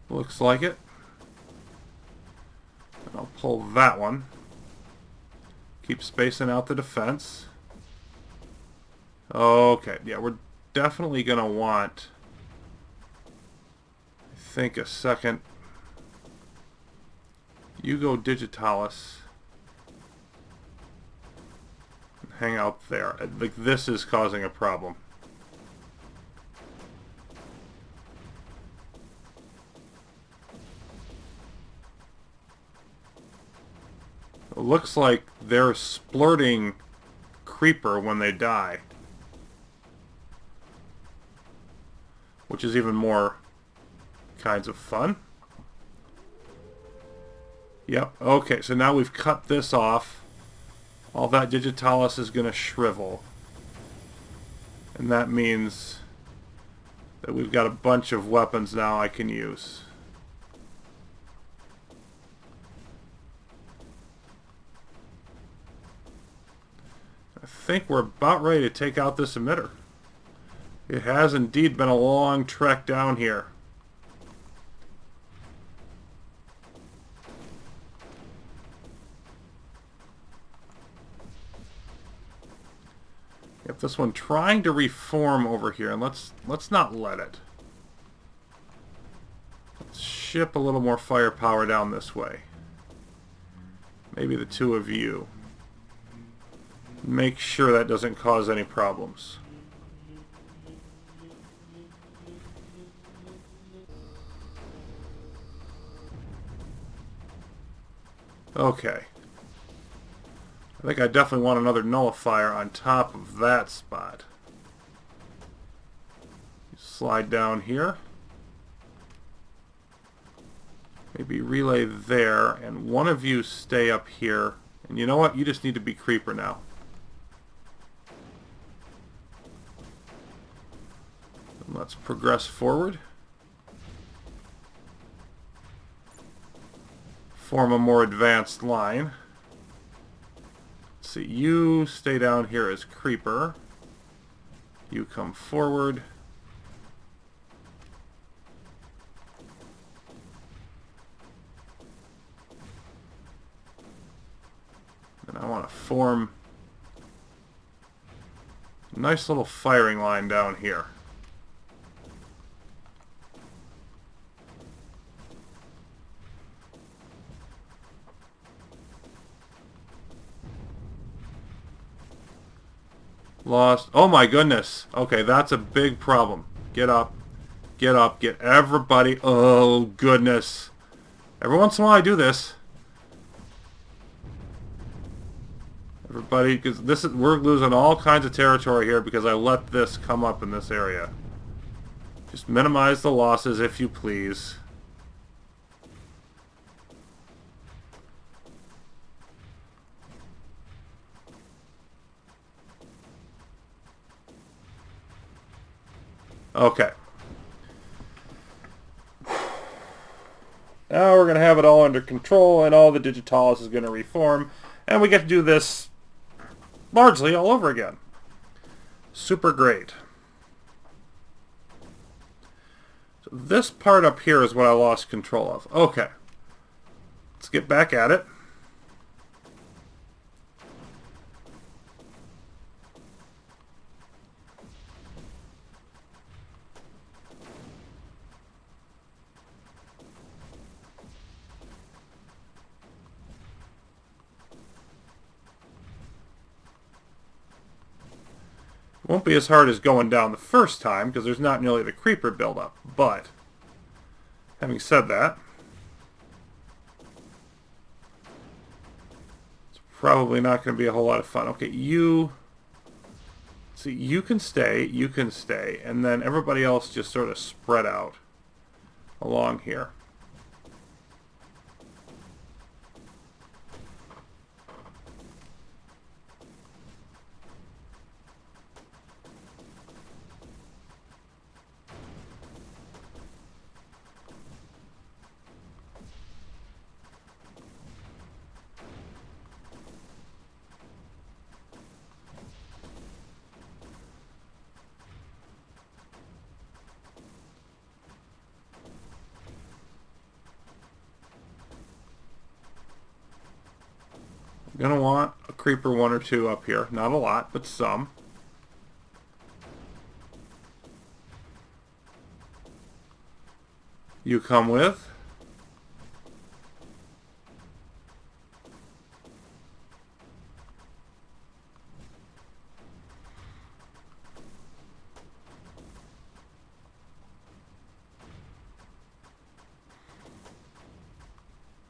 Looks like it. And I'll pull that one. Keep spacing out the defense. Okay, yeah, we're definitely going to want, I think, a second. You go digitalis. Hang out there. Like, this is causing a problem. It looks like they're splurting creeper when they die, which is even more kinds of fun. Yep, okay, so now we've cut this off. All that digitalis is going to shrivel. And that means that we've got a bunch of weapons now I can use. I think we're about ready to take out this emitter. It has indeed been a long trek down here. Get this one trying to reform over here, and let's not let it. Let's ship a little more firepower down this way. Maybe the 2 of you. Make sure that doesn't cause any problems. Okay. I think I definitely want another nullifier on top of that spot. Slide down here. Maybe relay there, and one of you stay up here. And you know what? You just need to be creeper now. And let's progress forward. Form a more advanced line. Let's see, you stay down here as creeper. You come forward. And I want to form a nice little firing line down here. Lost. Oh my goodness. Okay, that's a big problem. Get up. Get up. Get everybody. Oh goodness. Every once in a while I do this. Everybody, because this is, we're losing all kinds of territory here because I let this come up in this area. Just minimize the losses if you please. Okay. Now we're going to have it all under control and all the digitalis is going to reform. And we get to do this largely all over again. Super great. So this part up here is what I lost control of. Okay. Let's get back at it. Won't be as hard as going down the first time because there's not nearly the creeper buildup. But having said that, it's probably not going to be a whole lot of fun. Okay, you see, you can stay, and then everybody else just sort of spread out along here. Gonna want a creeper 1 or 2 up here. Not a lot, but some. You come with.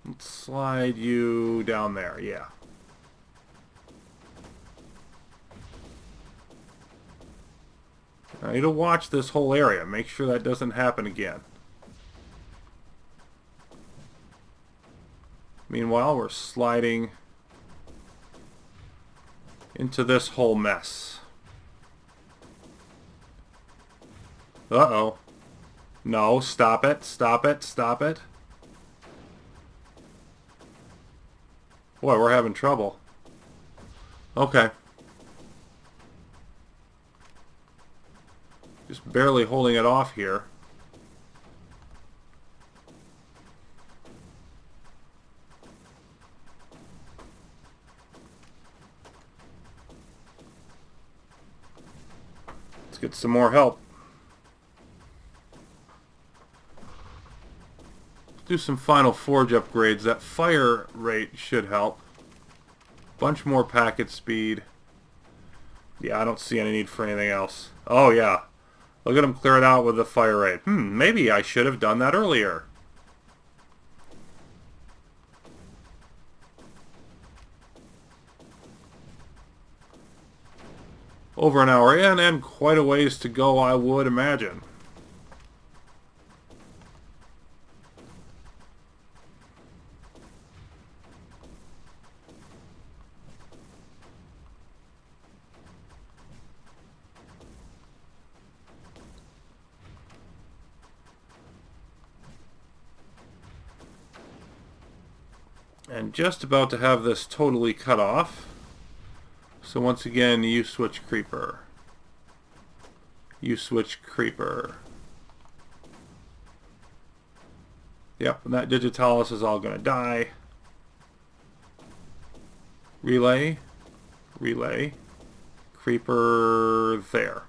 Let's slide you down there, yeah. I need to watch this whole area. Make sure that doesn't happen again. Meanwhile, we're sliding into this whole mess. Uh-oh. No, stop it, stop it, stop it. Boy, we're having trouble. Okay. Just barely holding it off here. Let's get some more help. Let's do some final forge upgrades. That fire rate should help. Bunch more packet speed. Yeah, I don't see any need for anything else. Oh yeah. Look at him clear it out with the fire rate. Maybe I should have done that earlier. Over an hour in and quite a ways to go, I would imagine. And just about to have this totally cut off. So once again, you switch creeper. You switch creeper. Yep, and that digitalis is all going to die. Relay. Relay. Creeper there.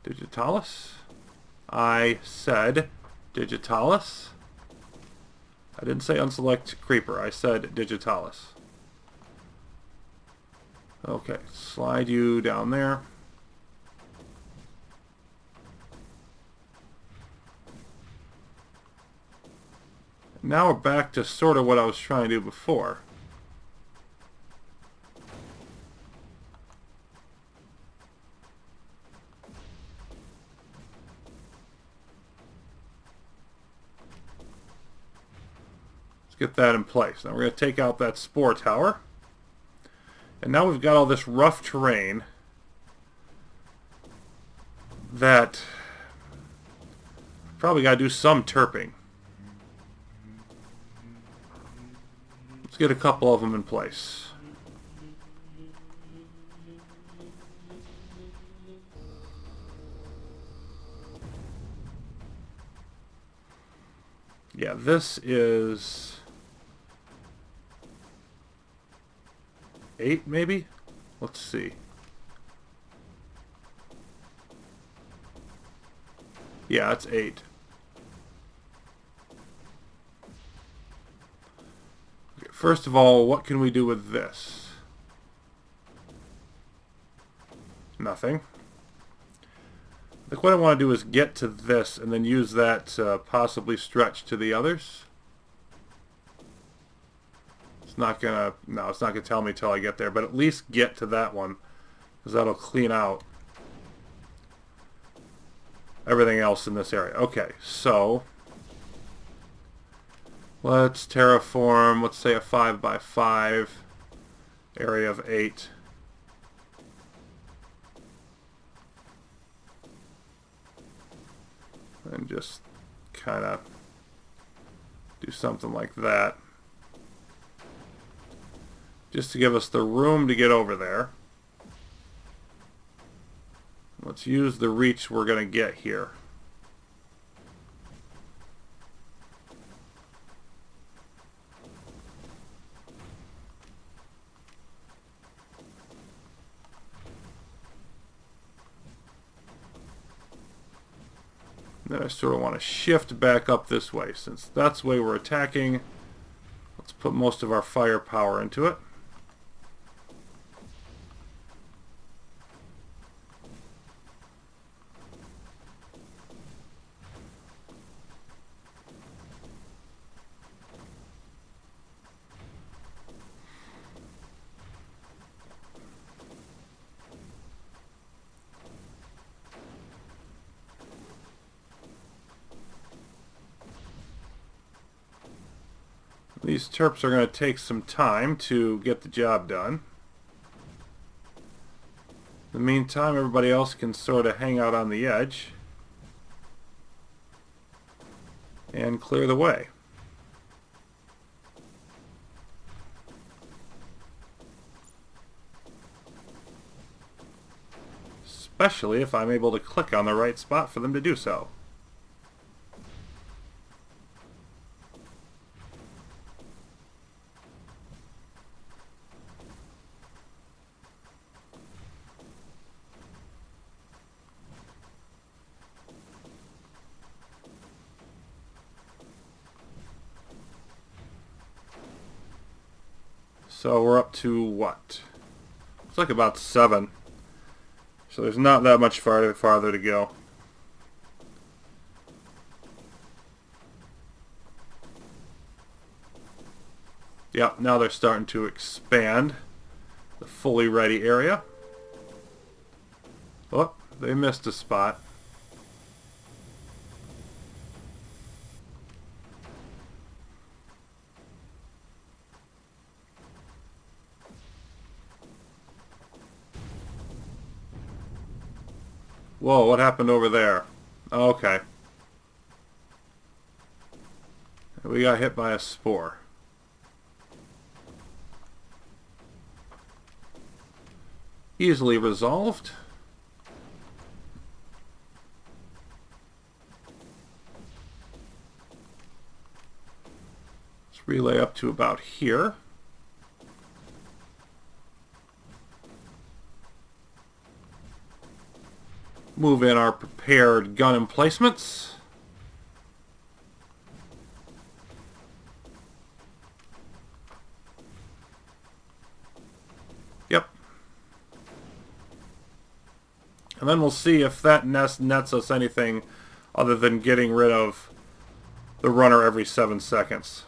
Digitalis. I said digitalis. I didn't say unselect creeper. I said digitalis. Okay, slide you down there. Now we're back to sort of what I was trying to do before. Let's get that in place. Now we're going to take out that spore tower. And now we've got all this rough terrain that probably got to do some turping. Let's get a couple of them in place. Yeah, this is 8 maybe? Let's see. Yeah, it's 8. Okay, first of all, what can we do with this? Nothing. I think what I want to do is get to this and then use that to possibly stretch to the others. It's not gonna, no, it's not gonna tell me till I get there, but at least get to that one, because that'll clean out everything else in this area. Okay, so let's terraform, let's say a 5x5 area of 8. And just kind of do something like that. Just to give us the room to get over there. Let's use the reach we're going to get here. Then I sort of want to shift back up this way. Since that's the way we're attacking, let's put most of our firepower into it. These Terps are going to take some time to get the job done. In the meantime, everybody else can sort of hang out on the edge and clear the way. Especially if I'm able to click on the right spot for them to do so. So we're up to what? It's like about 7. So there's not that much farther to go. Yep, now they're starting to expand the fully ready area. Oh, they missed a spot. Whoa, what happened over there? Okay. We got hit by a spore. Easily resolved. Let's relay up to about here. Move in our prepared gun emplacements. Yep. And then we'll see if that nest nets us anything other than getting rid of the runner every 7 seconds.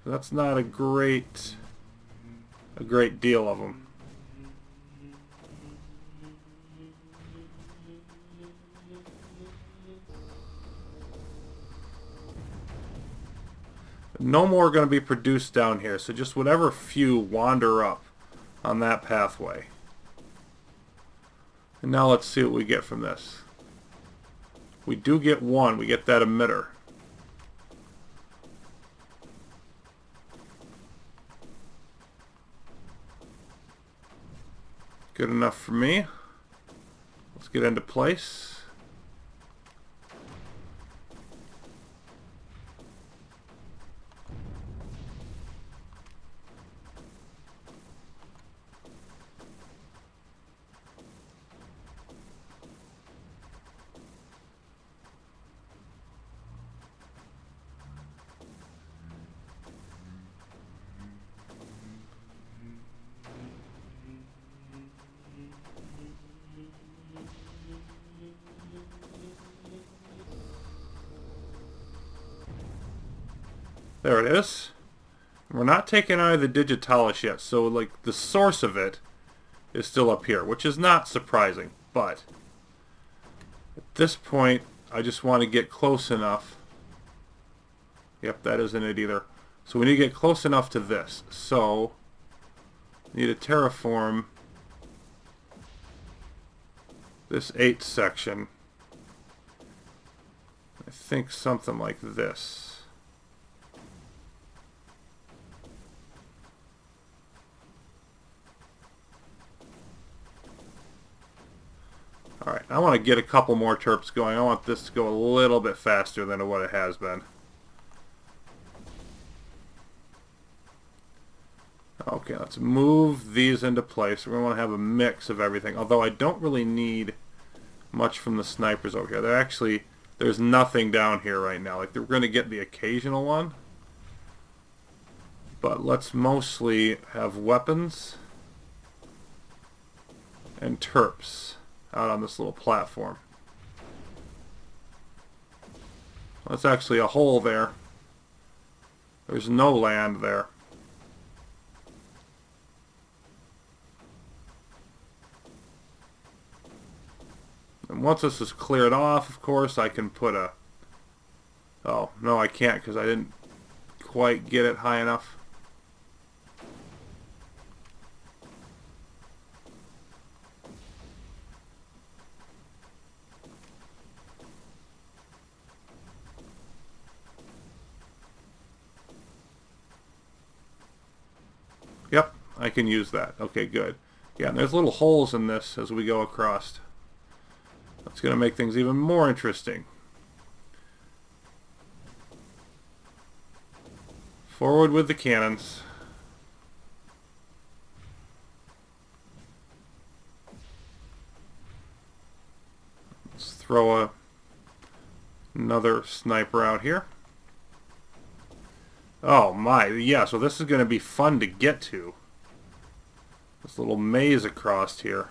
That's not a great deal of them. No more going to be produced down here, so just whatever few wander up on that pathway. And now let's see what we get from this. We do get one. We get that emitter. Good enough for me. Let's get into place. There it is. We're not taking out of the digitalis yet, so like the source of it is still up here, which is not surprising, but at this point I just want to get close enough. Yep, that isn't it either. So we need to get close enough to this. So need to terraform this 8th section. I think something like this. Alright, I want to get a couple more terps going. I want this to go a little bit faster than what it has been. Okay, let's move these into place. We're going to want to have a mix of everything. Although I don't really need much from the snipers over here. There's nothing down here right now. Like, we're going to get the occasional one. But let's mostly have weapons and terps out on this little platform. That's actually a hole there. There's no land there. And once this is cleared off, of course, I can put a... Oh, no, I can't because I didn't quite get it high enough. Yep, I can use that. Okay, good. Yeah, and there's little holes in this as we go across. That's going to make things even more interesting. Forward with the cannons. Let's throw another sniper out here. Oh my, yeah, so this is going to be fun to get to. This little maze across here.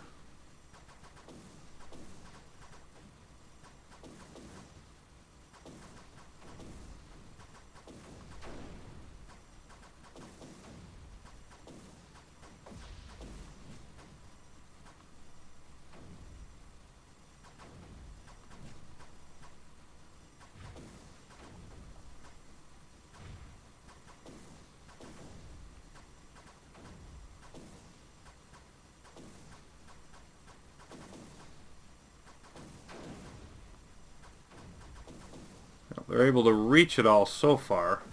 They're able to reach it all so far.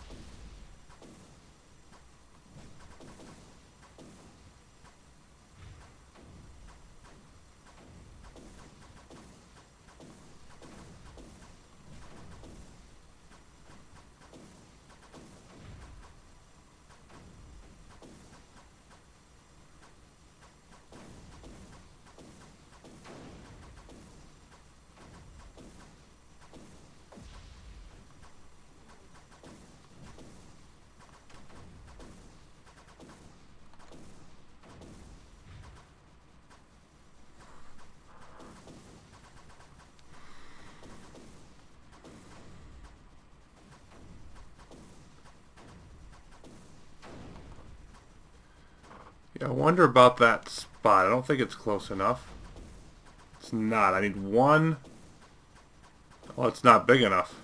Yeah, I wonder about that spot. I don't think it's close enough. It's not. I need one. Well, it's not big enough.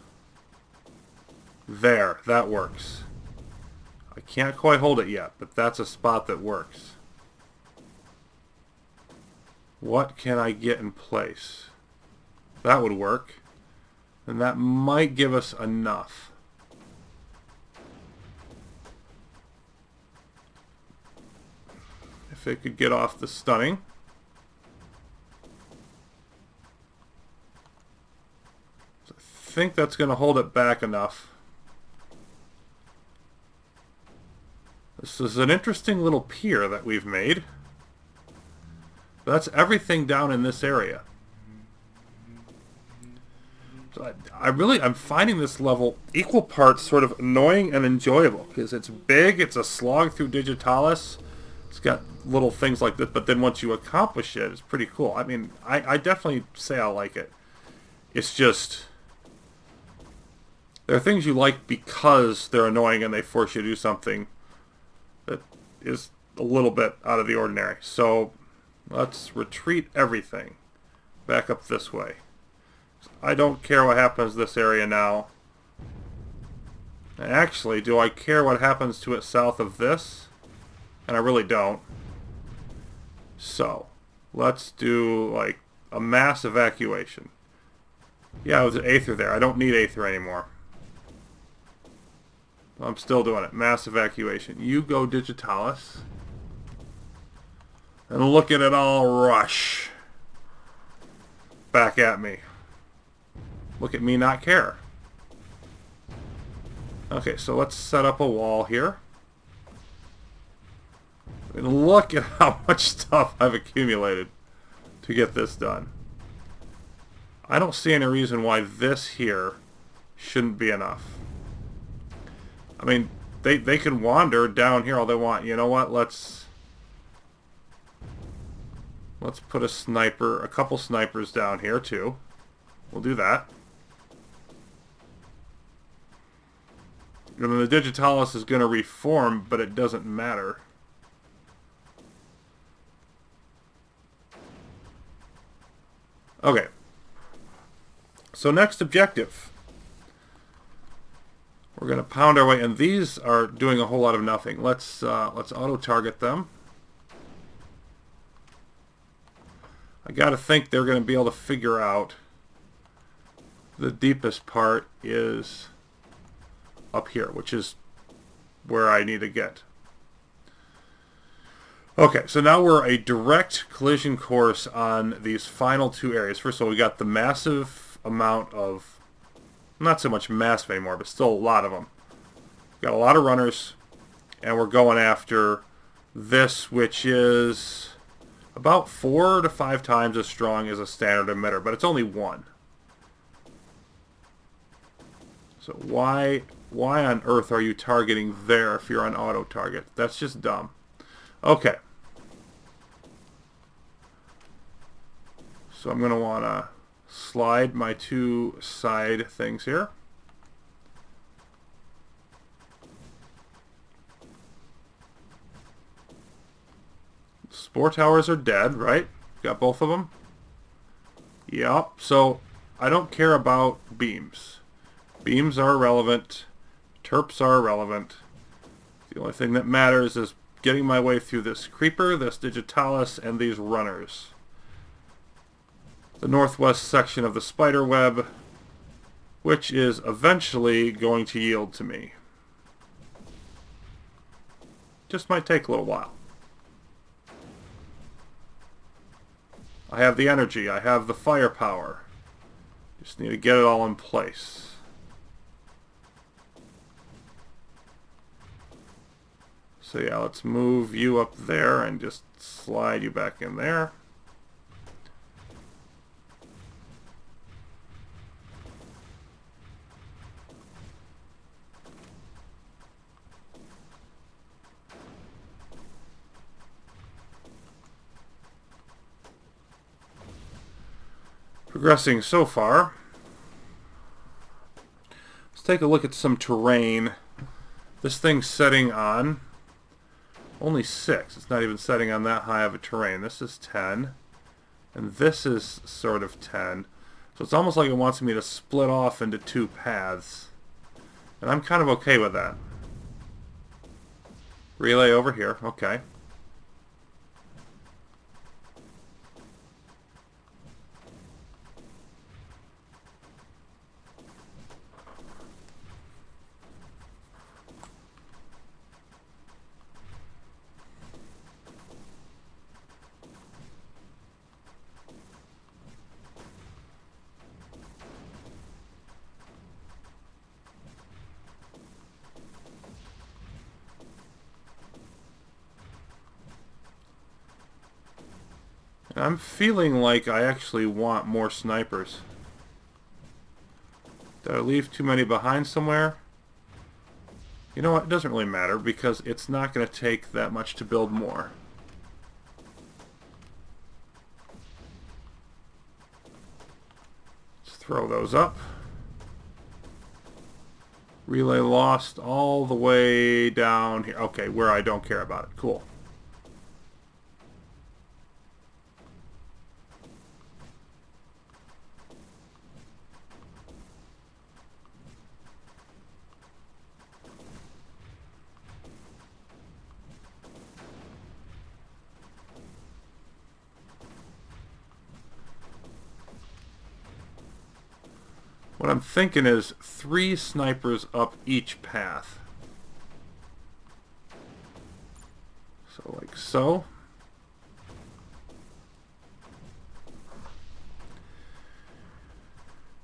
There. That works. I can't quite hold it yet, but that's a spot that works. What can I get in place? That would work. And that might give us enough. If it could get off the stunning. So I think that's going to hold it back enough. This is an interesting little pier that we've made. That's everything down in this area. So I'm finding this level equal parts sort of annoying and enjoyable because it's big, it's a slog through digitalis. It's got little things like this, but then once you accomplish it, it's pretty cool. I mean, I definitely say I like it. It's just There are things you like because they're annoying and they force you to do something that is a little bit out of the ordinary. So let's retreat everything back up this way. I don't care what happens to this area now. Actually, do I care what happens to it south of this? And I really don't. So, let's do like a mass evacuation. Yeah, it was an Aether there. I don't need Aether anymore. I'm still doing it. Mass evacuation. You go Digitalis. And look at it all rush back at me. Look at me not care. Okay, so let's set up a wall here. And look at how much stuff I've accumulated to get this done. I don't see any reason why this here shouldn't be enough. I mean, they can wander down here all they want. You know what? Let's put a sniper, a couple snipers down here too. We'll do that. And then the Digitalis is going to reform, but it doesn't matter. Okay. So next objective. We're going to pound our way, and these are doing a whole lot of nothing. Let's auto-target them. I got to think they're going to be able to figure out the deepest part is up here, which is where I need to get. Okay, so now we're a direct collision course on these final two areas. First of all, we got the massive amount of, not so much massive anymore, but still a lot of them. Got a lot of runners, and we're going after this, which is about 4 to 5 times as strong as a standard emitter, but it's only one. So why on earth are you targeting there if you're on auto target? That's just dumb. Okay. So I'm going to want to slide my two side things here. Spore towers are dead, right? Got both of them? Yep. So I don't care about beams. Beams are irrelevant. Terps are irrelevant. The only thing that matters is getting my way through this creeper, this Digitalis, and these runners. The northwest section of the spider web, which is eventually going to yield to me. Just might take a little while. I have the energy, I have the firepower. Just need to get it all in place. So yeah, let's move you up there and just slide you back in there. Progressing so far. Let's take a look at some terrain. This thing's setting on only 6. It's not even setting on that high of a terrain. This is 10. And this is sort of 10. So it's almost like it wants me to split off into 2 paths. And I'm kind of okay with that. Relay over here. Okay. I'm feeling like I actually want more snipers. Did I leave too many behind somewhere? You know what? It doesn't really matter because it's not going to take that much to build more. Let's throw those up. Relay lost all the way down here. Okay, where I don't care about it. Cool. What I'm thinking is 3 snipers up each path. So like so.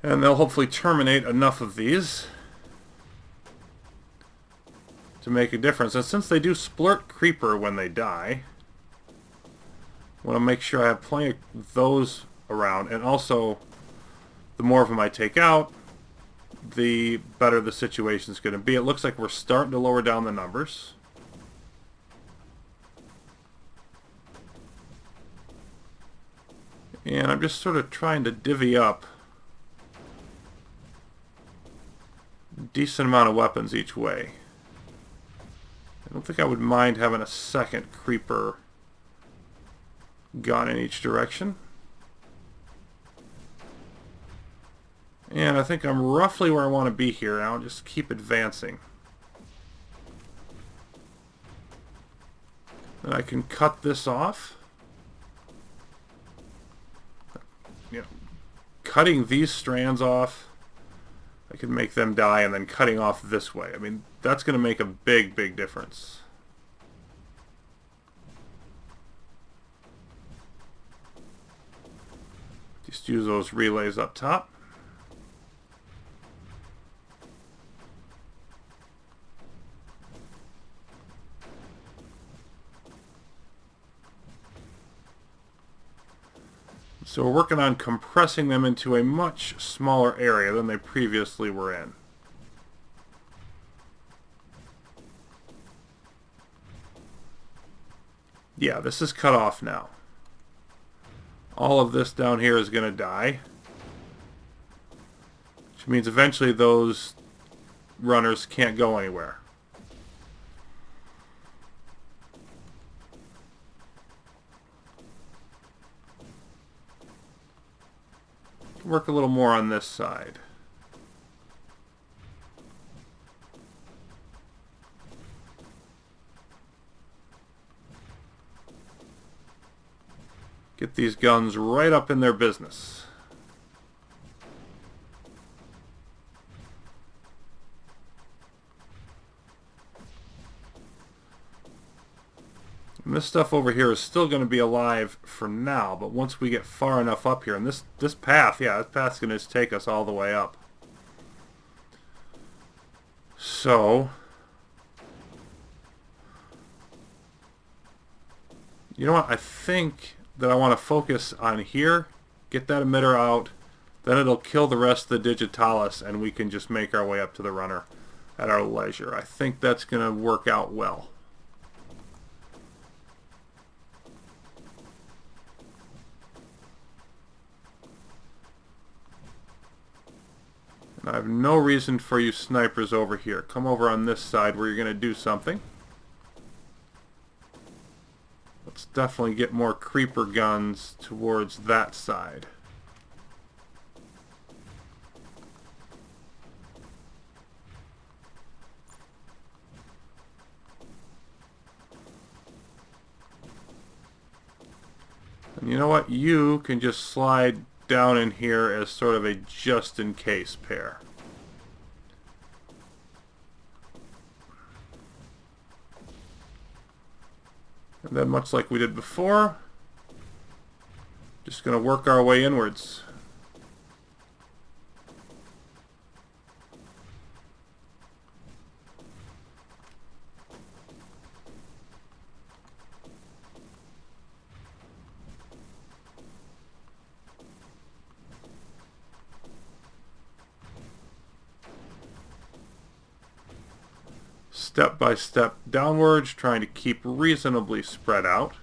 And they'll hopefully terminate enough of these to make a difference. And since they do splurt creeper when they die, I want to make sure I have plenty of those around. And also, the more of them I take out, the better the situation's going to be. It looks like we're starting to lower down the numbers. And I'm just sort of trying to divvy up a decent amount of weapons each way. I don't think I would mind having a second creeper gun in each direction. And I think I'm roughly where I want to be here. I'll just keep advancing. And I can cut this off. You know, cutting these strands off, I can make them die, and then cutting off this way. I mean, that's going to make a big, big difference. Just use those relays up top. So we're working on compressing them into a much smaller area than they previously were in. Yeah, this is cut off now. All of this down here is going to die. Which means eventually those runners can't go anywhere. Work a little more on this side. Get these guns right up in their business. And this stuff over here is still going to be alive for now, but once we get far enough up here, and this path, yeah, this path's going to just take us all the way up. So, you know what, I think that I want to focus on here, get that emitter out, then it'll kill the rest of the digitalis, and we can just make our way up to the runner at our leisure. I think that's going to work out well. I have no reason for you snipers over here. Come over on this side where you're going to do something. Let's definitely get more creeper guns towards that side. And you know what? You can just slide down in here as sort of a just-in-case pair. And then, much like we did before, just going to work our way inwards. Step by step downwards, trying to keep reasonably spread out.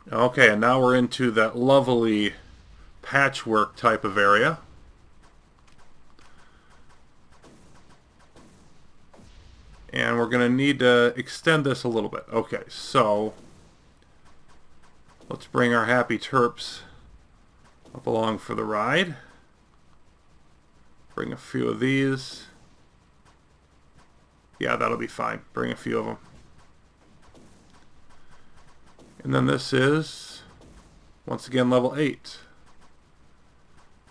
Okay, and now we're into that lovely patchwork type of area. And we're going to need to extend this a little bit. Okay, so let's bring our happy terps up along for the ride. Bring a few of these. Yeah, that'll be fine. Bring a few of them. And then this is, once again, level 8.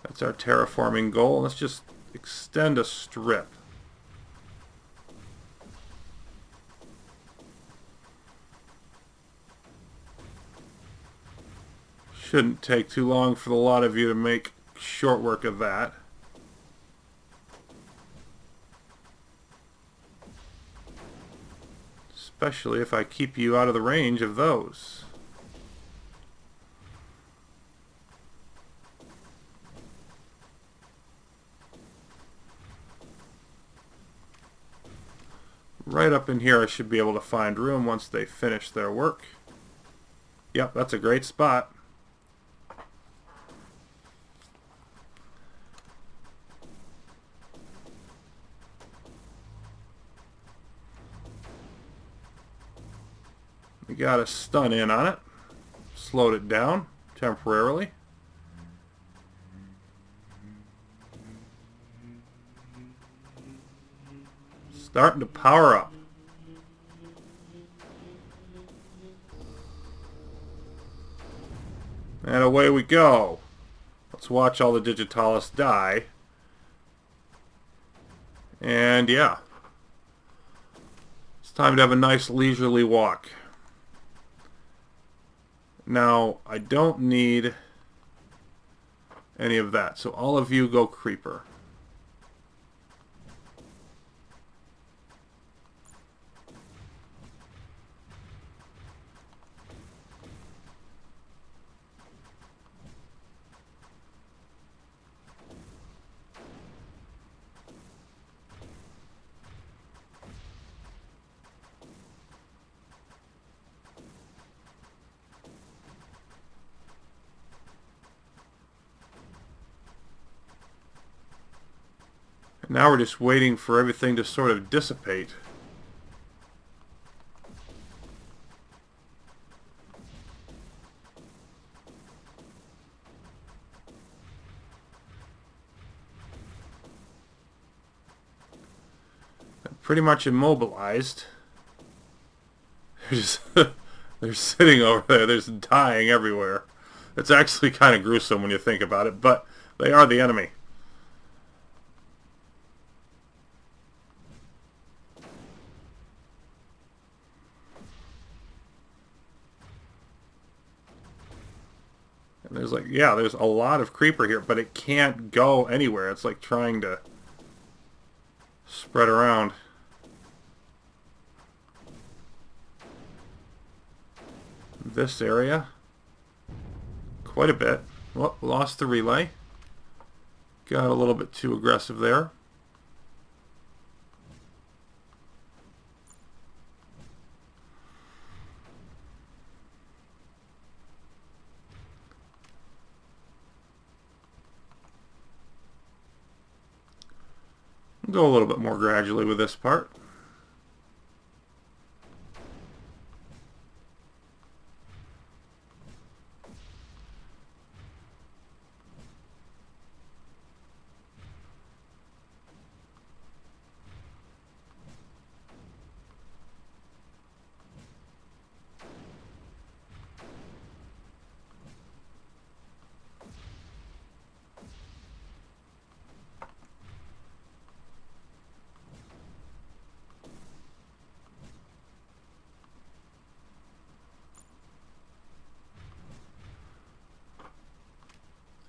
That's our terraforming goal. Let's just extend a strip. Shouldn't take too long for a lot of you to make short work of that. Especially if I keep you out of the range of those. Right up in here I should be able to find room once they finish their work. Yep, that's a great spot. We got a stun in on it. Slowed it down temporarily. Starting to power up. And away we go. Let's watch all the Digitalis die. And yeah. It's time to have a nice leisurely walk. Now, I don't need any of that. So all of you go creeper. Now we're just waiting for everything to sort of dissipate. I'm pretty much immobilized. They're sitting over there. They're just dying everywhere. It's actually kind of gruesome when you think about it, but they are the enemy. And there's like, yeah, there's a lot of creeper here, but it can't go anywhere. It's like trying to spread around. This area, quite a bit. Well, lost the relay. Got a little bit too aggressive there. Go a little bit more gradually with this part.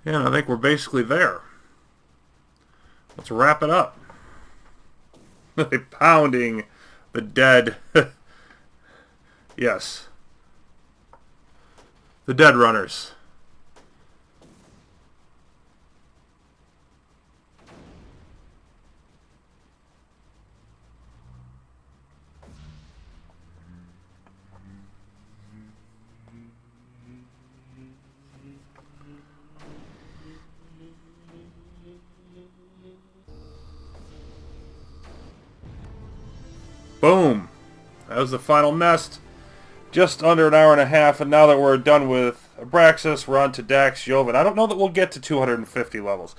And I think we're basically there. Let's wrap it up. Pounding the dead. Yes. The dead runners. Boom. That was the final nest. Just under an hour and a half, and now that we're done with Abraxas, we're on to Dax, Joven. I don't know that we'll get to 250 levels.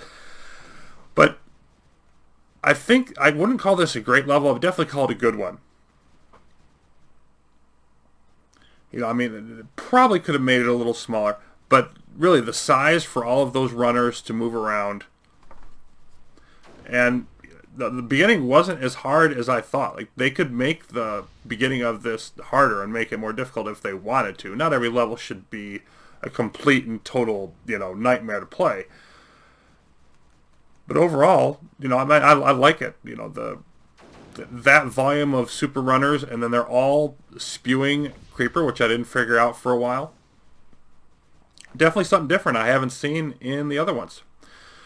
But I think I wouldn't call this a great level. I would definitely call it a good one. You know, I mean, it probably could have made it a little smaller. But really, the size for all of those runners to move around. And the beginning wasn't as hard as I thought. Like, they could make the beginning of this harder and make it more difficult if they wanted to. Not every level should be a complete and total, nightmare to play. But overall, I like it. That volume of super runners, and then they're all spewing creeper, which I didn't figure out for a while. Definitely something different I haven't seen in the other ones.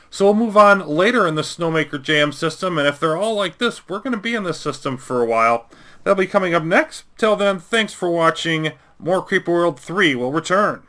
So we'll move on later in the Snowmaker JM system, and if they're all like this, we're going to be in this system for a while. That'll be coming up next. Till then, thanks for watching. More Creeper World 3 will return.